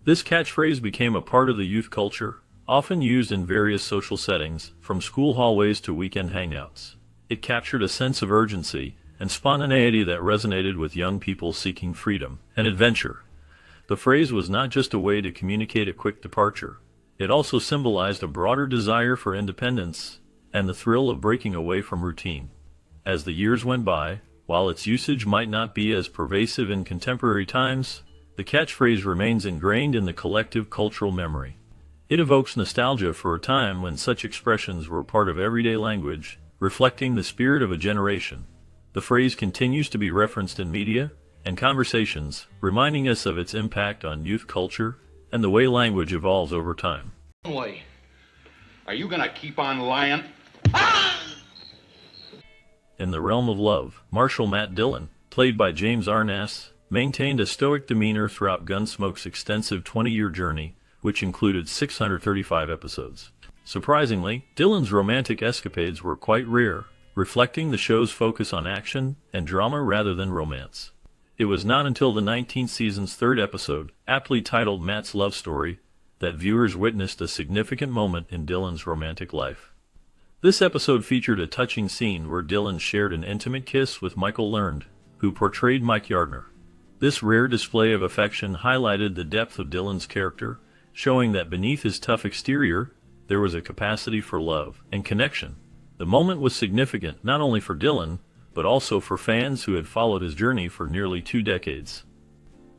This catchphrase became a part of the youth culture, often used in various social settings, from school hallways to weekend hangouts. It captured a sense of urgency and spontaneity that resonated with young people seeking freedom and adventure. The phrase was not just a way to communicate a quick departure. It also symbolized a broader desire for independence and the thrill of breaking away from routine. As the years went by, while its usage might not be as pervasive in contemporary times, the catchphrase remains ingrained in the collective cultural memory. It evokes nostalgia for a time when such expressions were part of everyday language, reflecting the spirit of a generation. The phrase continues to be referenced in media and conversations, reminding us of its impact on youth culture and the way language evolves over time. Way. Are you gonna keep on lying? In the realm of love, Marshal Matt Dillon, played by James Arness, maintained a stoic demeanor throughout Gunsmoke's extensive 20-year journey, which included 635 episodes. Surprisingly, Dillon's romantic escapades were quite rare, reflecting the show's focus on action and drama rather than romance. It was not until the 19th season's third episode, aptly titled Matt's Love Story, that viewers witnessed a significant moment in Dillon's romantic life. This episode featured a touching scene where Dillon shared an intimate kiss with Michael Learned, who portrayed Mike Yardner. This rare display of affection highlighted the depth of Dillon's character, showing that beneath his tough exterior, there was a capacity for love and connection. The moment was significant not only for Dillon, but also for fans who had followed his journey for nearly 2 decades.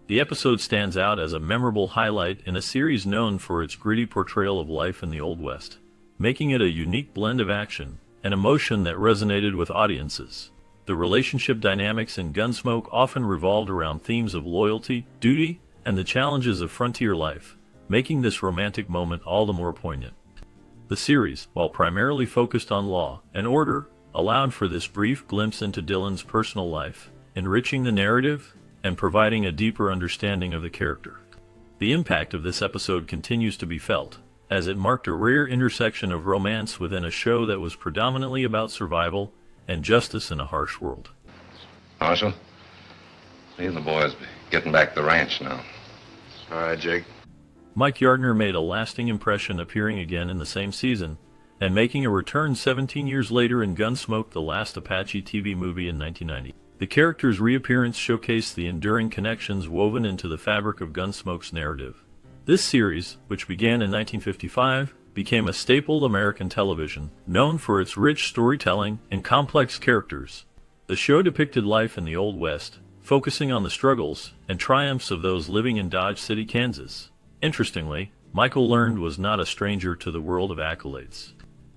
The episode stands out as a memorable highlight in a series known for its gritty portrayal of life in the Old West, making it a unique blend of action and emotion that resonated with audiences. The relationship dynamics in Gunsmoke often revolved around themes of loyalty, duty, and the challenges of frontier life, making this romantic moment all the more poignant. The series, while primarily focused on law and order, allowed for this brief glimpse into Dillon's personal life, enriching the narrative and providing a deeper understanding of the character. The impact of this episode continues to be felt, as it marked a rare intersection of romance within a show that was predominantly about survival and justice in a harsh world. Marshal, me and the boys be getting back to the ranch now. All right, Jake. Mike Yardner made a lasting impression appearing again in the same season, and making a return 17 years later in Gunsmoke, the last Apache TV movie in 1990. The character's reappearance showcased the enduring connections woven into the fabric of Gunsmoke's narrative. This series, which began in 1955, became a staple of American television, known for its rich storytelling and complex characters. The show depicted life in the Old West, focusing on the struggles and triumphs of those living in Dodge City, Kansas. Interestingly, Michael Learned was not a stranger to the world of accolades.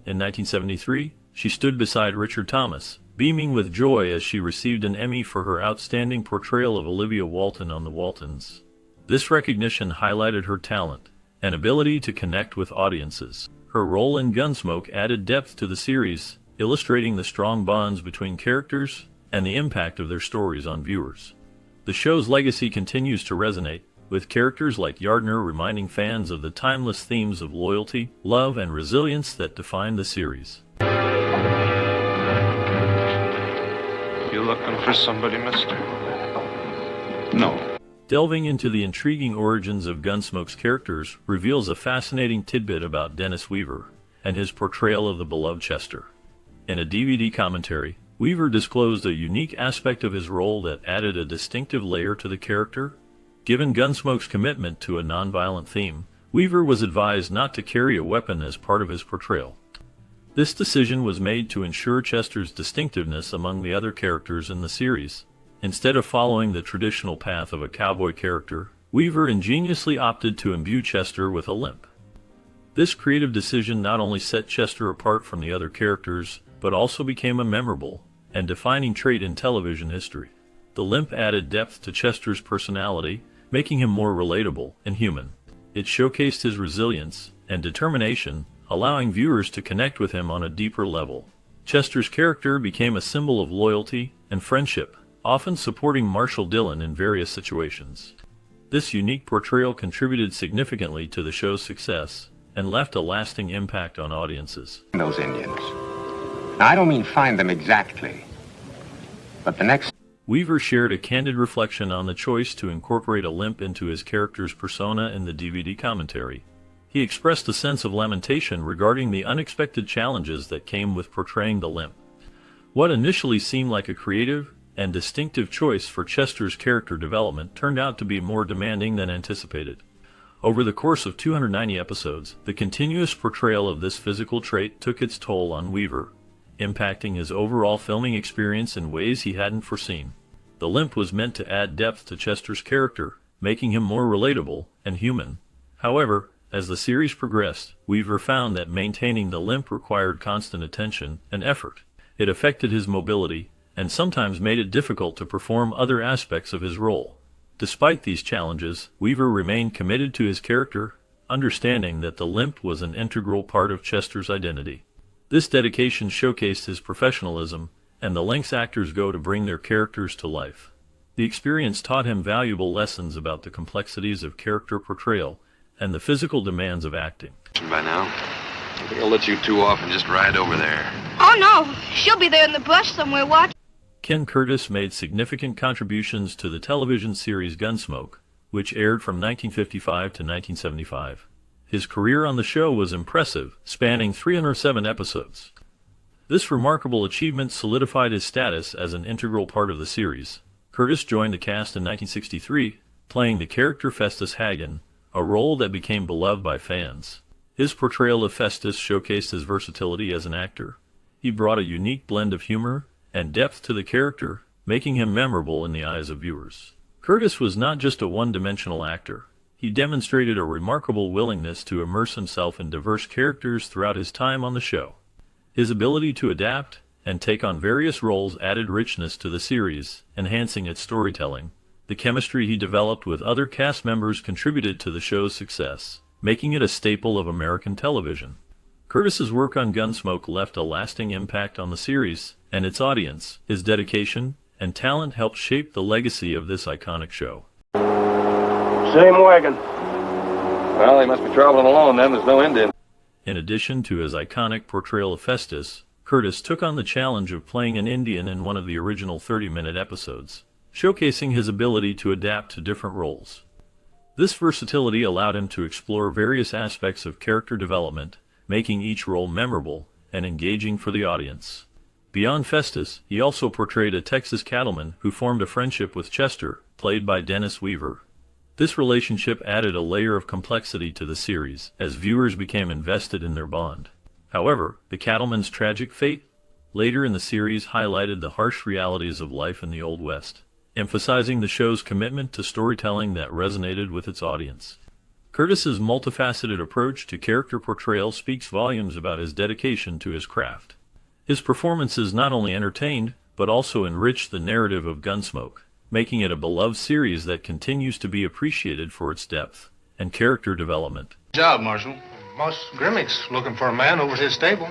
In 1973, she stood beside Richard Thomas, beaming with joy as she received an Emmy for her outstanding portrayal of Olivia Walton on The Waltons. This recognition highlighted her talent and ability to connect with audiences. Her role in Gunsmoke added depth to the series, illustrating the strong bonds between characters and the impact of their stories on viewers. The show's legacy continues to resonate, with characters like Yardner reminding fans of the timeless themes of loyalty, love, and resilience that define the series. You looking for somebody, mister? No. Delving into the intriguing origins of Gunsmoke's characters reveals a fascinating tidbit about Dennis Weaver and his portrayal of the beloved Chester. In a DVD commentary, Weaver disclosed a unique aspect of his role that added a distinctive layer to the character. Given Gunsmoke's commitment to a nonviolent theme, Weaver was advised not to carry a weapon as part of his portrayal. This decision was made to ensure Chester's distinctiveness among the other characters in the series. Instead of following the traditional path of a cowboy character, Weaver ingeniously opted to imbue Chester with a limp. This creative decision not only set Chester apart from the other characters, but also became a memorable and defining trait in television history. The limp added depth to Chester's personality, making him more relatable and human. It showcased his resilience and determination, allowing viewers to connect with him on a deeper level. Chester's character became a symbol of loyalty and friendship, often supporting Marshal Dillon in various situations. This unique portrayal contributed significantly to the show's success and left a lasting impact on audiences. Those Indians. Now, I don't mean find them exactly, but the next... Weaver shared a candid reflection on the choice to incorporate a limp into his character's persona in the DVD commentary. He expressed a sense of lamentation regarding the unexpected challenges that came with portraying the limp. What initially seemed like a creative and distinctive choice for Chester's character development turned out to be more demanding than anticipated. Over the course of 290 episodes, the continuous portrayal of this physical trait took its toll on Weaver, impacting his overall filming experience in ways he hadn't foreseen. The limp was meant to add depth to Chester's character, making him more relatable and human. However, as the series progressed, Weaver found that maintaining the limp required constant attention and effort. It affected his mobility, and sometimes made it difficult to perform other aspects of his role. Despite these challenges, Weaver remained committed to his character, understanding that the limp was an integral part of Chester's identity. This dedication showcased his professionalism and the lengths actors go to bring their characters to life. The experience taught him valuable lessons about the complexities of character portrayal and the physical demands of acting. By now, I think I'll let you two off and just ride over there. Oh, no. She'll be there in the brush somewhere watching. Ken Curtis made significant contributions to the television series Gunsmoke, which aired from 1955 to 1975. His career on the show was impressive, spanning 307 episodes. This remarkable achievement solidified his status as an integral part of the series. Curtis joined the cast in 1963, playing the character Festus Hagen, a role that became beloved by fans. His portrayal of Festus showcased his versatility as an actor. He brought a unique blend of humor and depth to the character, making him memorable in the eyes of viewers. Curtis was not just a one-dimensional actor. He demonstrated a remarkable willingness to immerse himself in diverse characters throughout his time on the show. His ability to adapt and take on various roles added richness to the series, enhancing its storytelling. The chemistry he developed with other cast members contributed to the show's success, making it a staple of American television. Curtis's work on Gunsmoke left a lasting impact on the series and its audience. His dedication and talent helped shape the legacy of this iconic show. Same wagon. Well, they must be traveling alone then. There's no Indian. In addition to his iconic portrayal of Festus, Curtis took on the challenge of playing an Indian in one of the original 30-minute episodes, showcasing his ability to adapt to different roles. This versatility allowed him to explore various aspects of character development, making each role memorable and engaging for the audience. Beyond Festus, he also portrayed a Texas cattleman who formed a friendship with Chester, played by Dennis Weaver. This relationship added a layer of complexity to the series, as viewers became invested in their bond. However, the cattleman's tragic fate later in the series highlighted the harsh realities of life in the Old West, emphasizing the show's commitment to storytelling that resonated with its audience. Curtis's multifaceted approach to character portrayal speaks volumes about his dedication to his craft. His performances not only entertained, but also enriched the narrative of Gunsmoke, making it a beloved series that continues to be appreciated for its depth and character development. Good job, Marshal. Moss Grimmick's looking for a man over at his stable.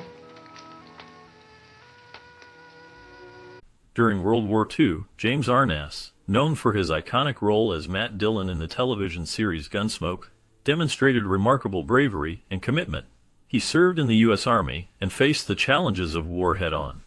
During World War II, James Arness, known for his iconic role as Matt Dillon in the television series Gunsmoke, demonstrated remarkable bravery and commitment. He served in the U.S. Army and faced the challenges of war head-on.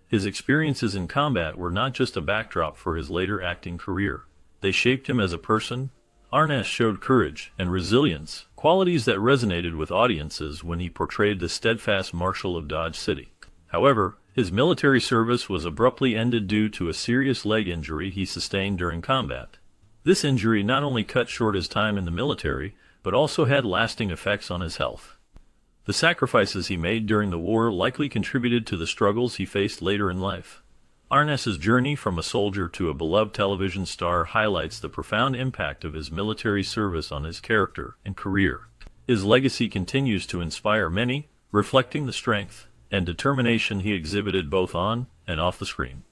His experiences in combat were not just a backdrop for his later acting career. They shaped him as a person. Arness showed courage and resilience, qualities that resonated with audiences when he portrayed the steadfast Marshal of Dodge City. However, his military service was abruptly ended due to a serious leg injury he sustained during combat. This injury not only cut short his time in the military, but also had lasting effects on his health. The sacrifices he made during the war likely contributed to the struggles he faced later in life. Arness's journey from a soldier to a beloved television star highlights the profound impact of his military service on his character and career. His legacy continues to inspire many, reflecting the strength and determination he exhibited both on and off the screen.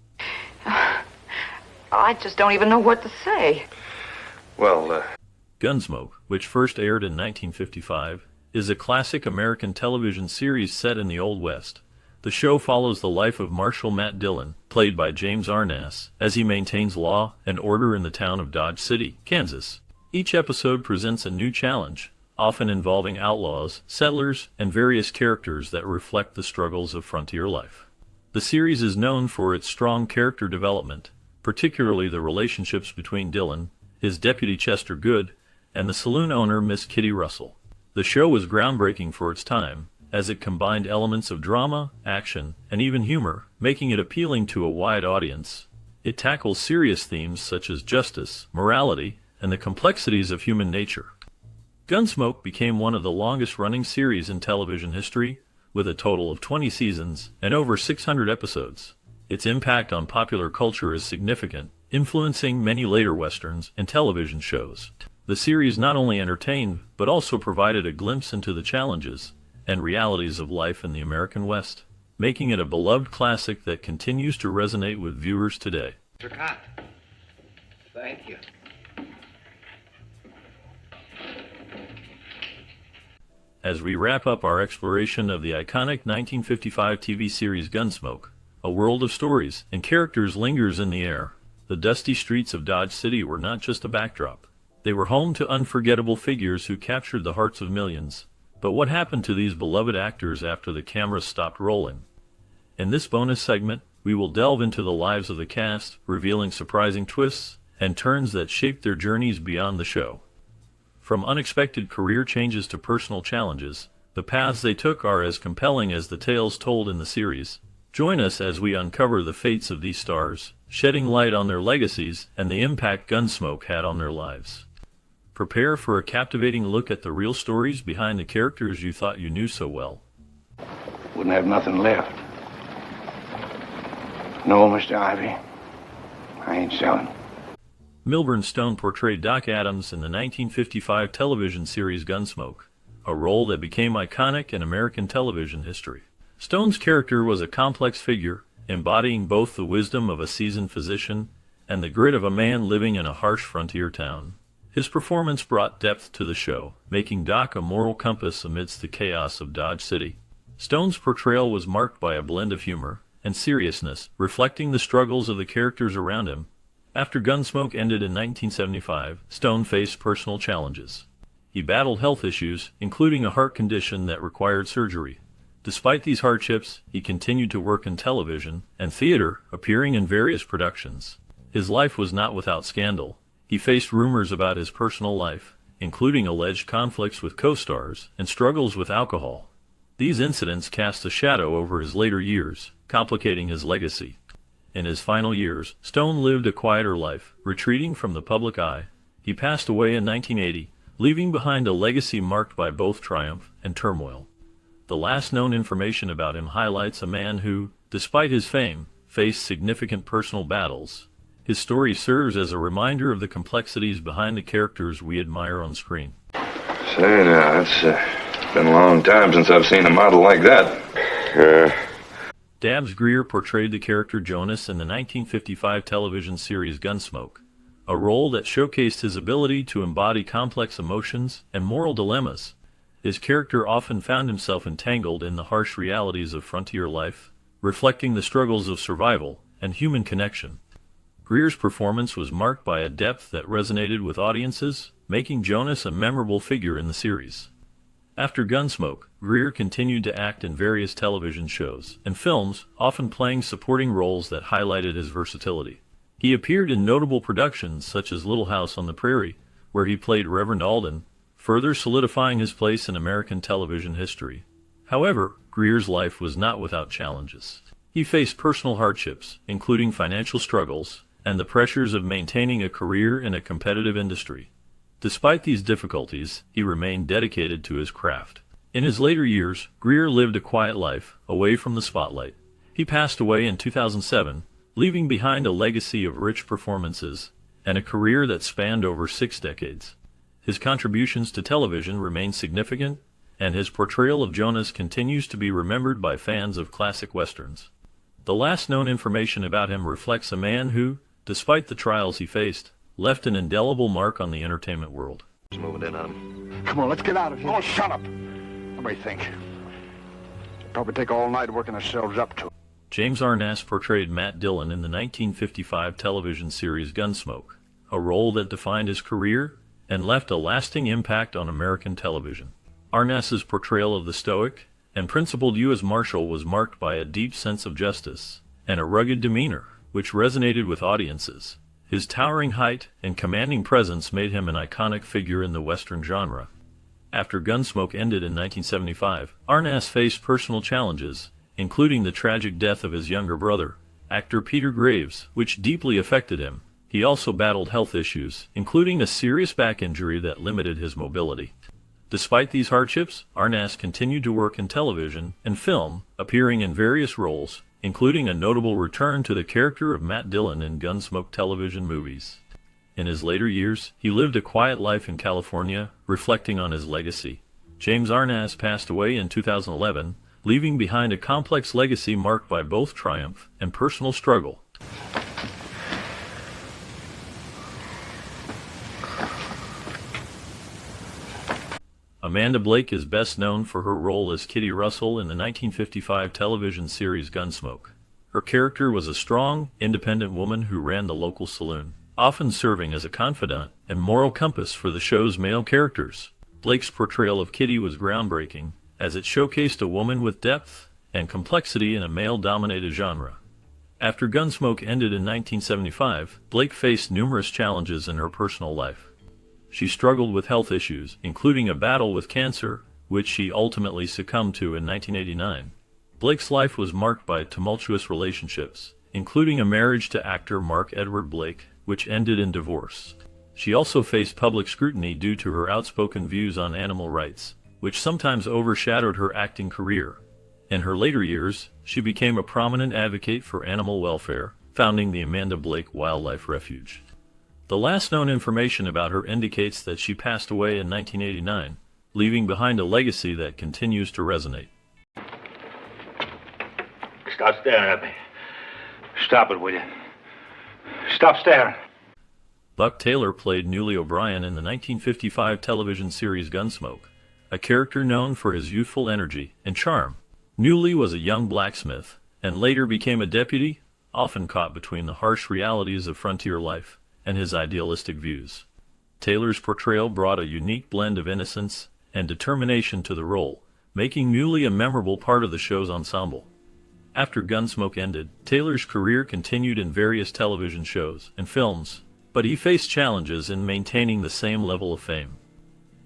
I just don't even know what to say. Well, Gunsmoke, which first aired in 1955, is a classic American television series set in the Old West. The show follows the life of Marshal Matt Dillon, played by James Arness, as he maintains law and order in the town of Dodge City, Kansas. Each episode presents a new challenge, often involving outlaws, settlers, and various characters that reflect the struggles of frontier life. The series is known for its strong character development, particularly the relationships between Dillon, his deputy Chester Good, and the saloon owner Miss Kitty Russell. The show was groundbreaking for its time, as it combined elements of drama, action, and even humor, making it appealing to a wide audience. It tackles serious themes such as justice, morality, and the complexities of human nature. Gunsmoke became one of the longest-running series in television history, with a total of 20 seasons and over 600 episodes. Its impact on popular culture is significant, influencing many later westerns and television shows. The series not only entertained, but also provided a glimpse into the challenges and realities of life in the American West, making it a beloved classic that continues to resonate with viewers today. Mr. Cott. Thank you. As we wrap up our exploration of the iconic 1955 TV series Gunsmoke, a world of stories and characters lingers in the air. The dusty streets of Dodge City were not just a backdrop. They were home to unforgettable figures who captured the hearts of millions. But what happened to these beloved actors after the cameras stopped rolling? In this bonus segment, we will delve into the lives of the cast, revealing surprising twists and turns that shaped their journeys beyond the show. From unexpected career changes to personal challenges, the paths they took are as compelling as the tales told in the series. Join us as we uncover the fates of these stars, shedding light on their legacies and the impact Gunsmoke had on their lives. Prepare for a captivating look at the real stories behind the characters you thought you knew so well. Wouldn't have nothing left. No, Mr. Ivy. I ain't selling. Milburn Stone portrayed Doc Adams in the 1955 television series Gunsmoke, a role that became iconic in American television history. Stone's character was a complex figure, embodying both the wisdom of a seasoned physician and the grit of a man living in a harsh frontier town. His performance brought depth to the show, making Doc a moral compass amidst the chaos of Dodge City. Stone's portrayal was marked by a blend of humor and seriousness, reflecting the struggles of the characters around him. After Gunsmoke ended in 1975, Stone faced personal challenges. He battled health issues, including a heart condition that required surgery. Despite these hardships, he continued to work in television and theater, appearing in various productions. His life was not without scandal. He faced rumors about his personal life, including alleged conflicts with co-stars and struggles with alcohol. These incidents cast a shadow over his later years, complicating his legacy. In his final years, Stone lived a quieter life, retreating from the public eye. He passed away in 1980, leaving behind a legacy marked by both triumph and turmoil. The last known information about him highlights a man who, despite his fame, faced significant personal battles. His story serves as a reminder of the complexities behind the characters we admire on screen. Say now, it's been a long time since I've seen a model like that. Dabbs Greer portrayed the character Jonas in the 1955 television series Gunsmoke, a role that showcased his ability to embody complex emotions and moral dilemmas. His character often found himself entangled in the harsh realities of frontier life, reflecting the struggles of survival and human connection. Greer's performance was marked by a depth that resonated with audiences, making Jonas a memorable figure in the series. After Gunsmoke, Greer continued to act in various television shows and films, often playing supporting roles that highlighted his versatility. He appeared in notable productions such as Little House on the Prairie, where he played Reverend Alden, further solidifying his place in American television history. However, Greer's life was not without challenges. He faced personal hardships, including financial struggles, and the pressures of maintaining a career in a competitive industry. Despite these difficulties, he remained dedicated to his craft. In his later years, Greer lived a quiet life, away from the spotlight. He passed away in 2007, leaving behind a legacy of rich performances and a career that spanned over 6 decades. His contributions to television remain significant, and his portrayal of Jonas continues to be remembered by fans of classic westerns. The last known information about him reflects a man who, despite the trials he faced, left an indelible mark on the entertainment world. Moving in on him. Come on, let's get out of here. Oh, shut up. Let me think. Probably take all night working ourselves up to it. James Arness portrayed Matt Dillon in the 1955 television series Gunsmoke, a role that defined his career and left a lasting impact on American television. Arness's portrayal of the stoic and principled U.S. Marshal was marked by a deep sense of justice and a rugged demeanor, which resonated with audiences. His towering height and commanding presence made him an iconic figure in the Western genre. After Gunsmoke ended in 1975, Arness faced personal challenges, including the tragic death of his younger brother, actor Peter Graves, which deeply affected him. He also battled health issues, including a serious back injury that limited his mobility. Despite these hardships, Arness continued to work in television and film, appearing in various roles, including a notable return to the character of Matt Dillon in Gunsmoke television movies. In his later years, he lived a quiet life in California, reflecting on his legacy. James Arness passed away in 2011, leaving behind a complex legacy marked by both triumph and personal struggle. Amanda Blake is best known for her role as Kitty Russell in the 1955 television series Gunsmoke. Her character was a strong, independent woman who ran the local saloon, often serving as a confidant and moral compass for the show's male characters. Blake's portrayal of Kitty was groundbreaking, as it showcased a woman with depth and complexity in a male-dominated genre. After Gunsmoke ended in 1975, Blake faced numerous challenges in her personal life. She struggled with health issues, including a battle with cancer, which she ultimately succumbed to in 1989. Blake's life was marked by tumultuous relationships, including a marriage to actor Mark Edward Blake, which ended in divorce. She also faced public scrutiny due to her outspoken views on animal rights, which sometimes overshadowed her acting career. In her later years, she became a prominent advocate for animal welfare, founding the Amanda Blake Wildlife Refuge. The last known information about her indicates that she passed away in 1989, leaving behind a legacy that continues to resonate. Stop staring at me. Stop it, will you? Stop staring. Buck Taylor played Newly O'Brien in the 1955 television series Gunsmoke, a character known for his youthful energy and charm. Newly was a young blacksmith, and later became a deputy, often caught between the harsh realities of frontier life and his idealistic views. Taylor's portrayal brought a unique blend of innocence and determination to the role, making Newly a memorable part of the show's ensemble. After Gunsmoke ended, Taylor's career continued in various television shows and films, but he faced challenges in maintaining the same level of fame.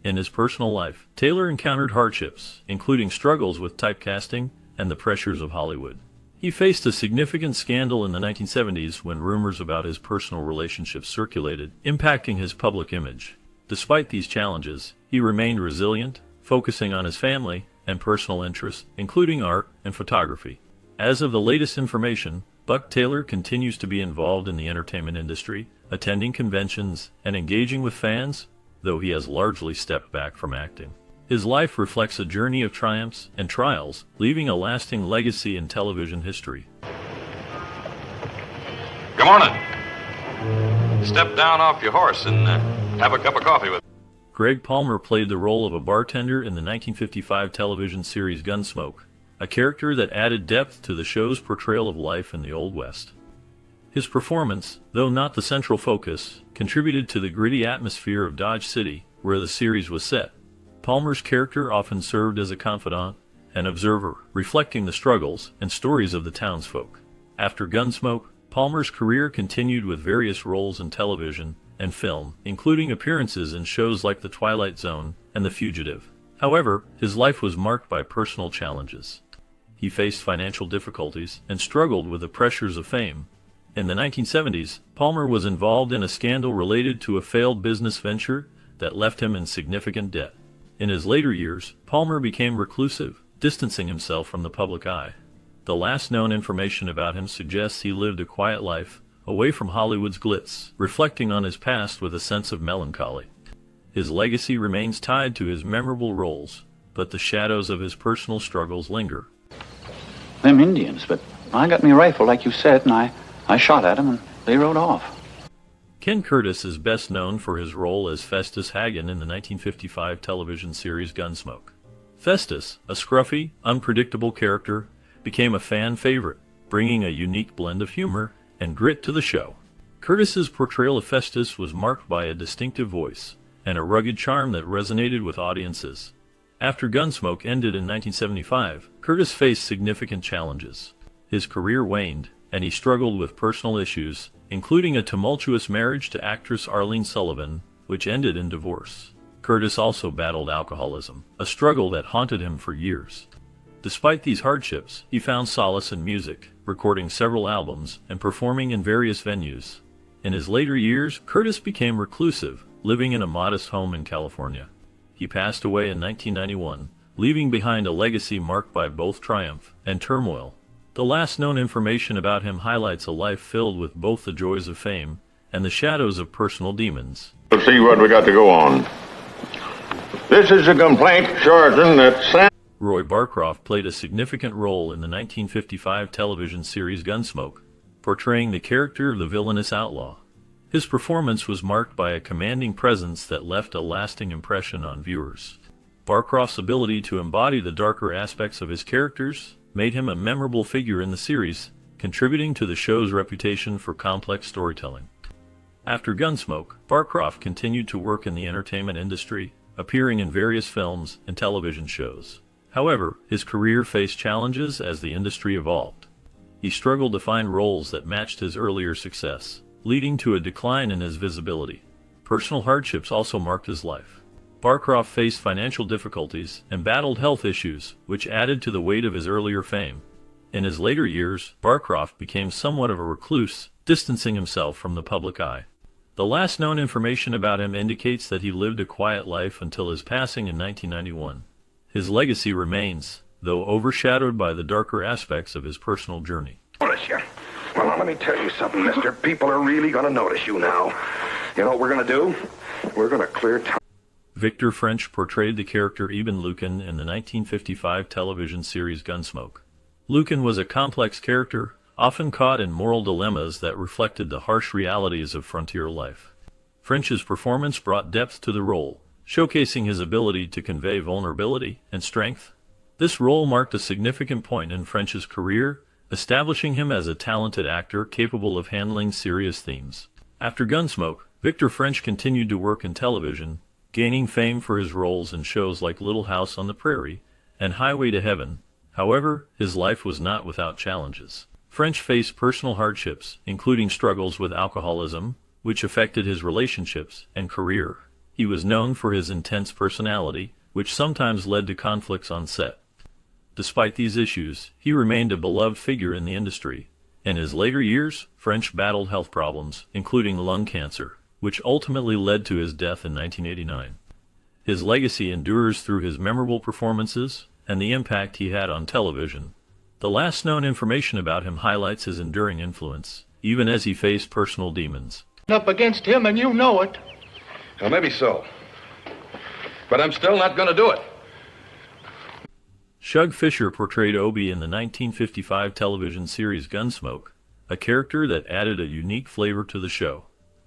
In his personal life, Taylor encountered hardships, including struggles with typecasting and the pressures of Hollywood. He faced a significant scandal in the 1970s when rumors about his personal relationships circulated, impacting his public image. Despite these challenges, he remained resilient, focusing on his family and personal interests, including art and photography. As of the latest information, Buck Taylor continues to be involved in the entertainment industry, attending conventions and engaging with fans, though he has largely stepped back from acting. His life reflects a journey of triumphs and trials, leaving a lasting legacy in television history. Good morning. Step down off your horse and have a cup of coffee with me. Greg Palmer played the role of a bartender in the 1955 television series Gunsmoke, a character that added depth to the show's portrayal of life in the Old West. His performance, though not the central focus, contributed to the gritty atmosphere of Dodge City, where the series was set. Palmer's character often served as a confidant and observer, reflecting the struggles and stories of the townsfolk. After Gunsmoke, Palmer's career continued with various roles in television and film, including appearances in shows like The Twilight Zone and The Fugitive. However, his life was marked by personal challenges. He faced financial difficulties and struggled with the pressures of fame. In the 1970s, Palmer was involved in a scandal related to a failed business venture that left him in significant debt. In his later years, Palmer became reclusive, distancing himself from the public eye. The last known information about him suggests he lived a quiet life, away from Hollywood's glitz, reflecting on his past with a sense of melancholy. His legacy remains tied to his memorable roles, but the shadows of his personal struggles linger. Them Indians, but I got me rifle like you said, and I shot at them, and they rode off. Ken Curtis is best known for his role as Festus Hagen in the 1955 television series Gunsmoke. Festus, a scruffy, unpredictable character, became a fan favorite, bringing a unique blend of humor and grit to the show. Curtis's portrayal of Festus was marked by a distinctive voice and a rugged charm that resonated with audiences. After Gunsmoke ended in 1975, Curtis faced significant challenges. His career waned, and he struggled with personal issues, including a tumultuous marriage to actress Arlene Sullivan, which ended in divorce. Curtis also battled alcoholism, a struggle that haunted him for years. Despite these hardships, he found solace in music, recording several albums and performing in various venues. In his later years, Curtis became reclusive, living in a modest home in California. He passed away in 1991, leaving behind a legacy marked by both triumph and turmoil. The last known information about him highlights a life filled with both the joys of fame and the shadows of personal demons. Let's see what we got to go on. This is a complaint charging that Sam Roy Barcroft played a significant role in the 1955 television series Gunsmoke, portraying the character of the villainous outlaw. His performance was marked by a commanding presence that left a lasting impression on viewers. Barcroft's ability to embody the darker aspects of his characters made him a memorable figure in the series, contributing to the show's reputation for complex storytelling. After Gunsmoke, Barcroft continued to work in the entertainment industry, appearing in various films and television shows. However, his career faced challenges as the industry evolved. He struggled to find roles that matched his earlier success, leading to a decline in his visibility. Personal hardships also marked his life. Barcroft faced financial difficulties and battled health issues, which added to the weight of his earlier fame. In his later years, Barcroft became somewhat of a recluse, distancing himself from the public eye. The last known information about him indicates that he lived a quiet life until his passing in 1991. His legacy remains, though overshadowed by the darker aspects of his personal journey. Notice you. Well, now, let me tell you something, mister. People are really going to notice you now. You know what we're going to do? We're going to clear town. Victor French portrayed the character Eben Lucan in the 1955 television series Gunsmoke. Lucan was a complex character, often caught in moral dilemmas that reflected the harsh realities of frontier life. French's performance brought depth to the role, showcasing his ability to convey vulnerability and strength. This role marked a significant point in French's career, establishing him as a talented actor capable of handling serious themes. After Gunsmoke, Victor French continued to work in television, gaining fame for his roles in shows like Little House on the Prairie and Highway to Heaven. However, his life was not without challenges. French faced personal hardships, including struggles with alcoholism, which affected his relationships and career. He was known for his intense personality, which sometimes led to conflicts on set. Despite these issues, he remained a beloved figure in the industry. In his later years, French battled health problems, including lung cancer, which ultimately led to his death in 1989. His legacy endures through his memorable performances and the impact he had on television. The last known information about him highlights his enduring influence, even as he faced personal demons. Up against him, and you know it. Well, maybe so. But I'm still not going to do it. Shug Fisher portrayed Obie in the 1955 television series Gunsmoke, a character that added a unique flavor to the show.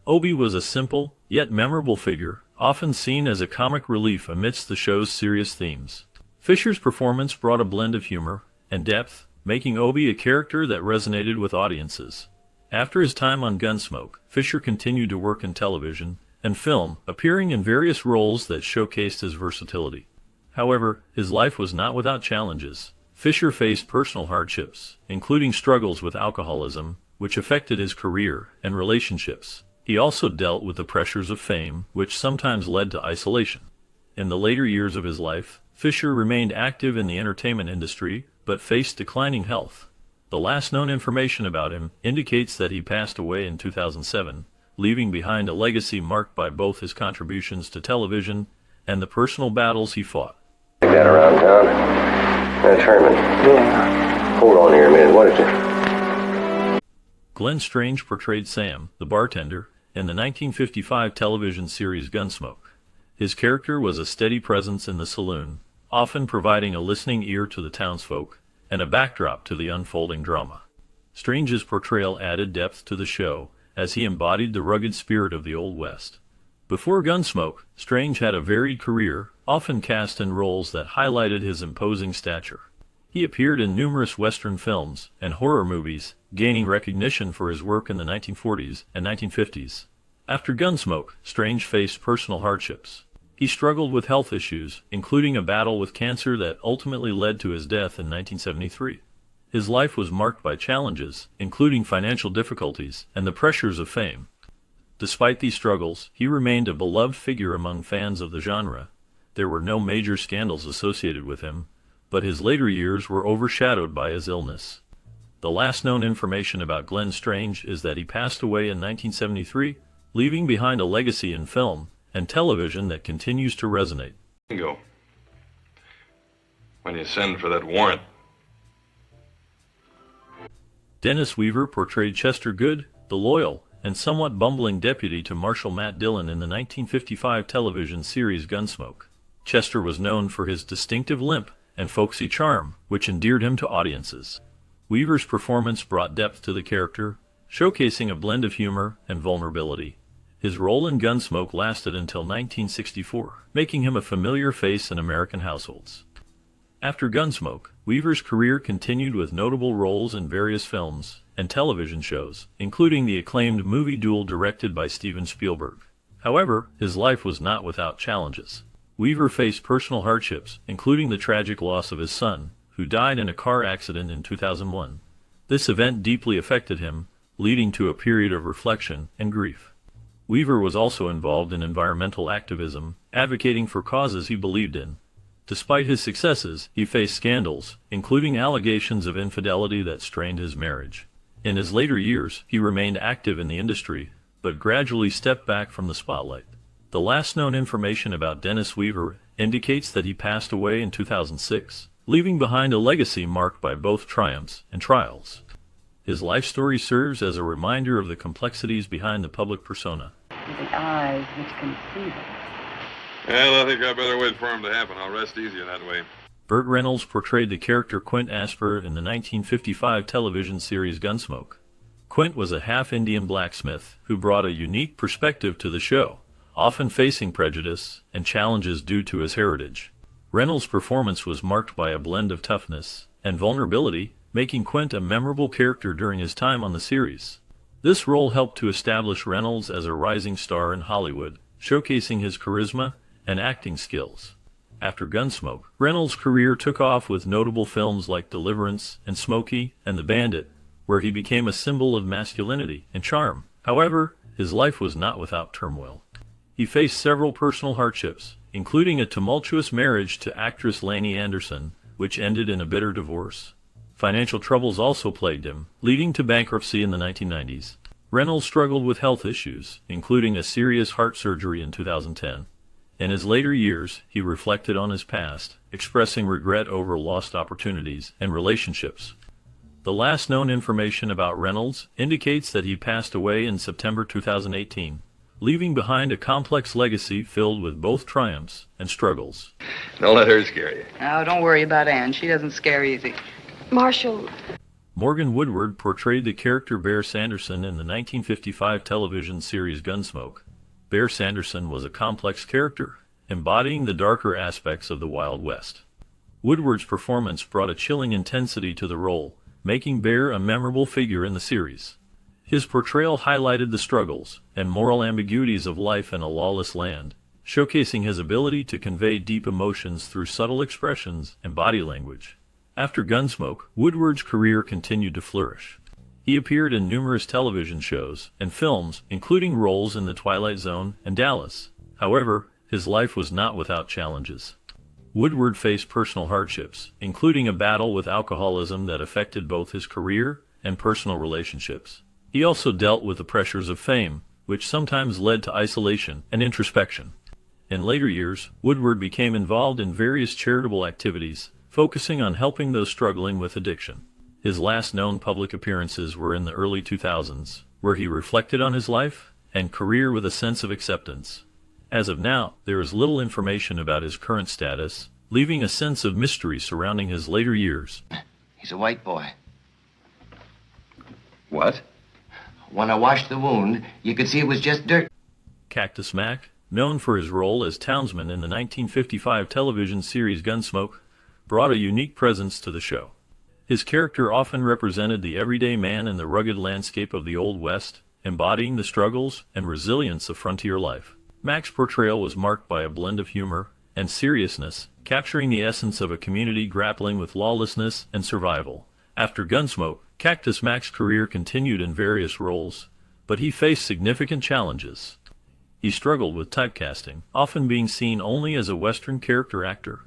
Obie was a simple, yet memorable figure, often seen as a comic relief amidst the show's serious themes. Fisher's performance brought a blend of humor and depth, making Obie a character that resonated with audiences. After his time on Gunsmoke, Fisher continued to work in television and film, appearing in various roles that showcased his versatility. However, his life was not without challenges. Fisher faced personal hardships, including struggles with alcoholism, which affected his career and relationships. He also dealt with the pressures of fame, which sometimes led to isolation. In the later years of his life, Fisher remained active in the entertainment industry, but faced declining health. The last known information about him indicates that he passed away in 2007, leaving behind a legacy marked by both his contributions to television and the personal battles he fought. Take that around town. That's Herman. Yeah. Hold on here a minute. What is it? Glenn Strange portrayed Sam, the bartender, in the 1955 television series Gunsmoke. His character was a steady presence in the saloon, often providing a listening ear to the townsfolk and a backdrop to the unfolding drama. Strange's portrayal added depth to the show, as he embodied the rugged spirit of the Old West. Before Gunsmoke, Strange had a varied career, often cast in roles that highlighted his imposing stature. He appeared in numerous Western films and horror movies, gaining recognition for his work in the 1940s and 1950s. After Gunsmoke, Strange faced personal hardships. He struggled with health issues, including a battle with cancer that ultimately led to his death in 1973. His life was marked by challenges, including financial difficulties and the pressures of fame. Despite these struggles, he remained a beloved figure among fans of the genre. There were no major scandals associated with him, but his later years were overshadowed by his illness. The last known information about Glenn Strange is that he passed away in 1973, leaving behind a legacy in film and television that continues to resonate. Bingo. When you send for that warrant. Dennis Weaver portrayed Chester Good, the loyal and somewhat bumbling deputy to Marshal Matt Dillon in the 1955 television series Gunsmoke. Chester was known for his distinctive limp and folksy charm, which endeared him to audiences. Weaver's performance brought depth to the character, showcasing a blend of humor and vulnerability. His role in Gunsmoke lasted until 1964, making him a familiar face in American households. After Gunsmoke, Weaver's career continued with notable roles in various films and television shows, including the acclaimed movie Duel directed by Steven Spielberg. However, his life was not without challenges. Weaver faced personal hardships, including the tragic loss of his son, who died in a car accident in 2001. This event deeply affected him, leading to a period of reflection and grief. Weaver was also involved in environmental activism, advocating for causes he believed in. Despite his successes, he faced scandals, including allegations of infidelity that strained his marriage. In his later years, he remained active in the industry, but gradually stepped back from the spotlight. The last known information about Dennis Weaver indicates that he passed away in 2006, leaving behind a legacy marked by both triumphs and trials. His life story serves as a reminder of the complexities behind the public persona. The eyes which can see them. Well, I think I better wait for him to happen. I'll rest easier that way. Burt Reynolds portrayed the character Quint Asper in the 1955 television series Gunsmoke. Quint was a half-Indian blacksmith who brought a unique perspective to the show, often facing prejudice and challenges due to his heritage. Reynolds' performance was marked by a blend of toughness and vulnerability, making Quint a memorable character during his time on the series. This role helped to establish Reynolds as a rising star in Hollywood, showcasing his charisma and acting skills. After Gunsmoke, Reynolds' career took off with notable films like Deliverance and Smokey and the Bandit, where he became a symbol of masculinity and charm. However, his life was not without turmoil. He faced several personal hardships, including a tumultuous marriage to actress Lainey Anderson, which ended in a bitter divorce. Financial troubles also plagued him, leading to bankruptcy in the 1990s. Reynolds struggled with health issues, including a serious heart surgery in 2010. In his later years, he reflected on his past, expressing regret over lost opportunities and relationships. The last known information about Reynolds indicates that he passed away in September 2018, leaving behind a complex legacy filled with both triumphs and struggles. Don't let her scare you. Oh, don't worry about Anne. She doesn't scare easy. Marshal, Morgan Woodward portrayed the character Bear Sanderson in the 1955 television series Gunsmoke. Bear Sanderson was a complex character, embodying the darker aspects of the Wild West. Woodward's performance brought a chilling intensity to the role, making Bear a memorable figure in the series. His portrayal highlighted the struggles and moral ambiguities of life in a lawless land, showcasing his ability to convey deep emotions through subtle expressions and body language. After Gunsmoke, Woodward's career continued to flourish. He appeared in numerous television shows and films, including roles in The Twilight Zone and Dallas. However, his life was not without challenges. Woodward faced personal hardships, including a battle with alcoholism that affected both his career and personal relationships. He also dealt with the pressures of fame, which sometimes led to isolation and introspection. In later years, Woodward became involved in various charitable activities, focusing on helping those struggling with addiction. His last known public appearances were in the early 2000s, where he reflected on his life and career with a sense of acceptance. As of now, there is little information about his current status, leaving a sense of mystery surrounding his later years. He's a white boy. What? When I washed the wound, you could see it was just dirt. Cactus Mac, known for his role as townsman in the 1955 television series Gunsmoke, brought a unique presence to the show. His character often represented the everyday man in the rugged landscape of the Old West, embodying the struggles and resilience of frontier life. Mac's portrayal was marked by a blend of humor and seriousness, capturing the essence of a community grappling with lawlessness and survival. After Gunsmoke, Cactus Mac's career continued in various roles, but he faced significant challenges. He struggled with typecasting, often being seen only as a Western character actor.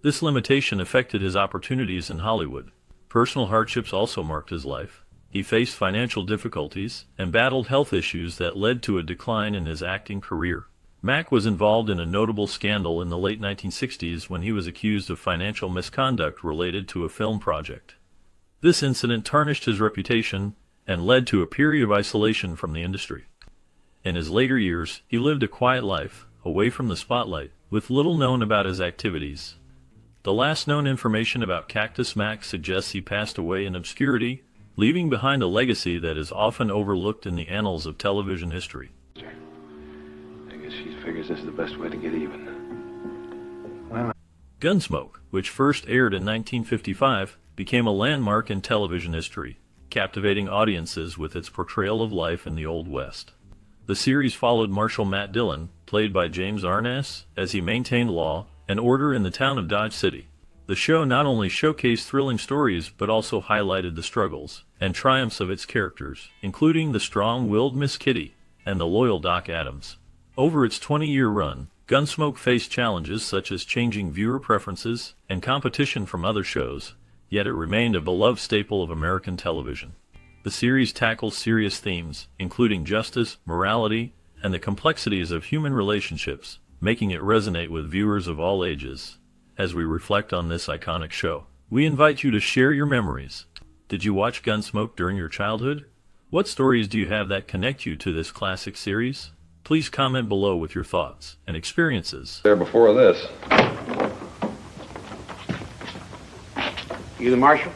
This limitation affected his opportunities in Hollywood. Personal hardships also marked his life. He faced financial difficulties and battled health issues that led to a decline in his acting career. Mack was involved in a notable scandal in the late 1960s when he was accused of financial misconduct related to a film project. This incident tarnished his reputation and led to a period of isolation from the industry. In his later years, he lived a quiet life, away from the spotlight, with little known about his activities. The last known information about Cactus Mack suggests he passed away in obscurity, leaving behind a legacy that is often overlooked in the annals of television history. I guess she figures this is the best way to get even. Gunsmoke, which first aired in 1955, became a landmark in television history, captivating audiences with its portrayal of life in the Old West. The series followed Marshal Matt Dillon, played by James Arness, as he maintained law and order in the town of Dodge City. The show not only showcased thrilling stories but also highlighted the struggles and triumphs of its characters, including the strong-willed Miss Kitty and the loyal Doc Adams. Over its 20-year run, Gunsmoke faced challenges such as changing viewer preferences and competition from other shows, yet it remained a beloved staple of American television. The series tackles serious themes, including justice, morality, and the complexities of human relationships, making it resonate with viewers of all ages. As we reflect on this iconic show, we invite you to share your memories. Did you watch Gunsmoke during your childhood? What stories do you have that connect you to this classic series? Please comment below with your thoughts and experiences. There before this. You the marshal?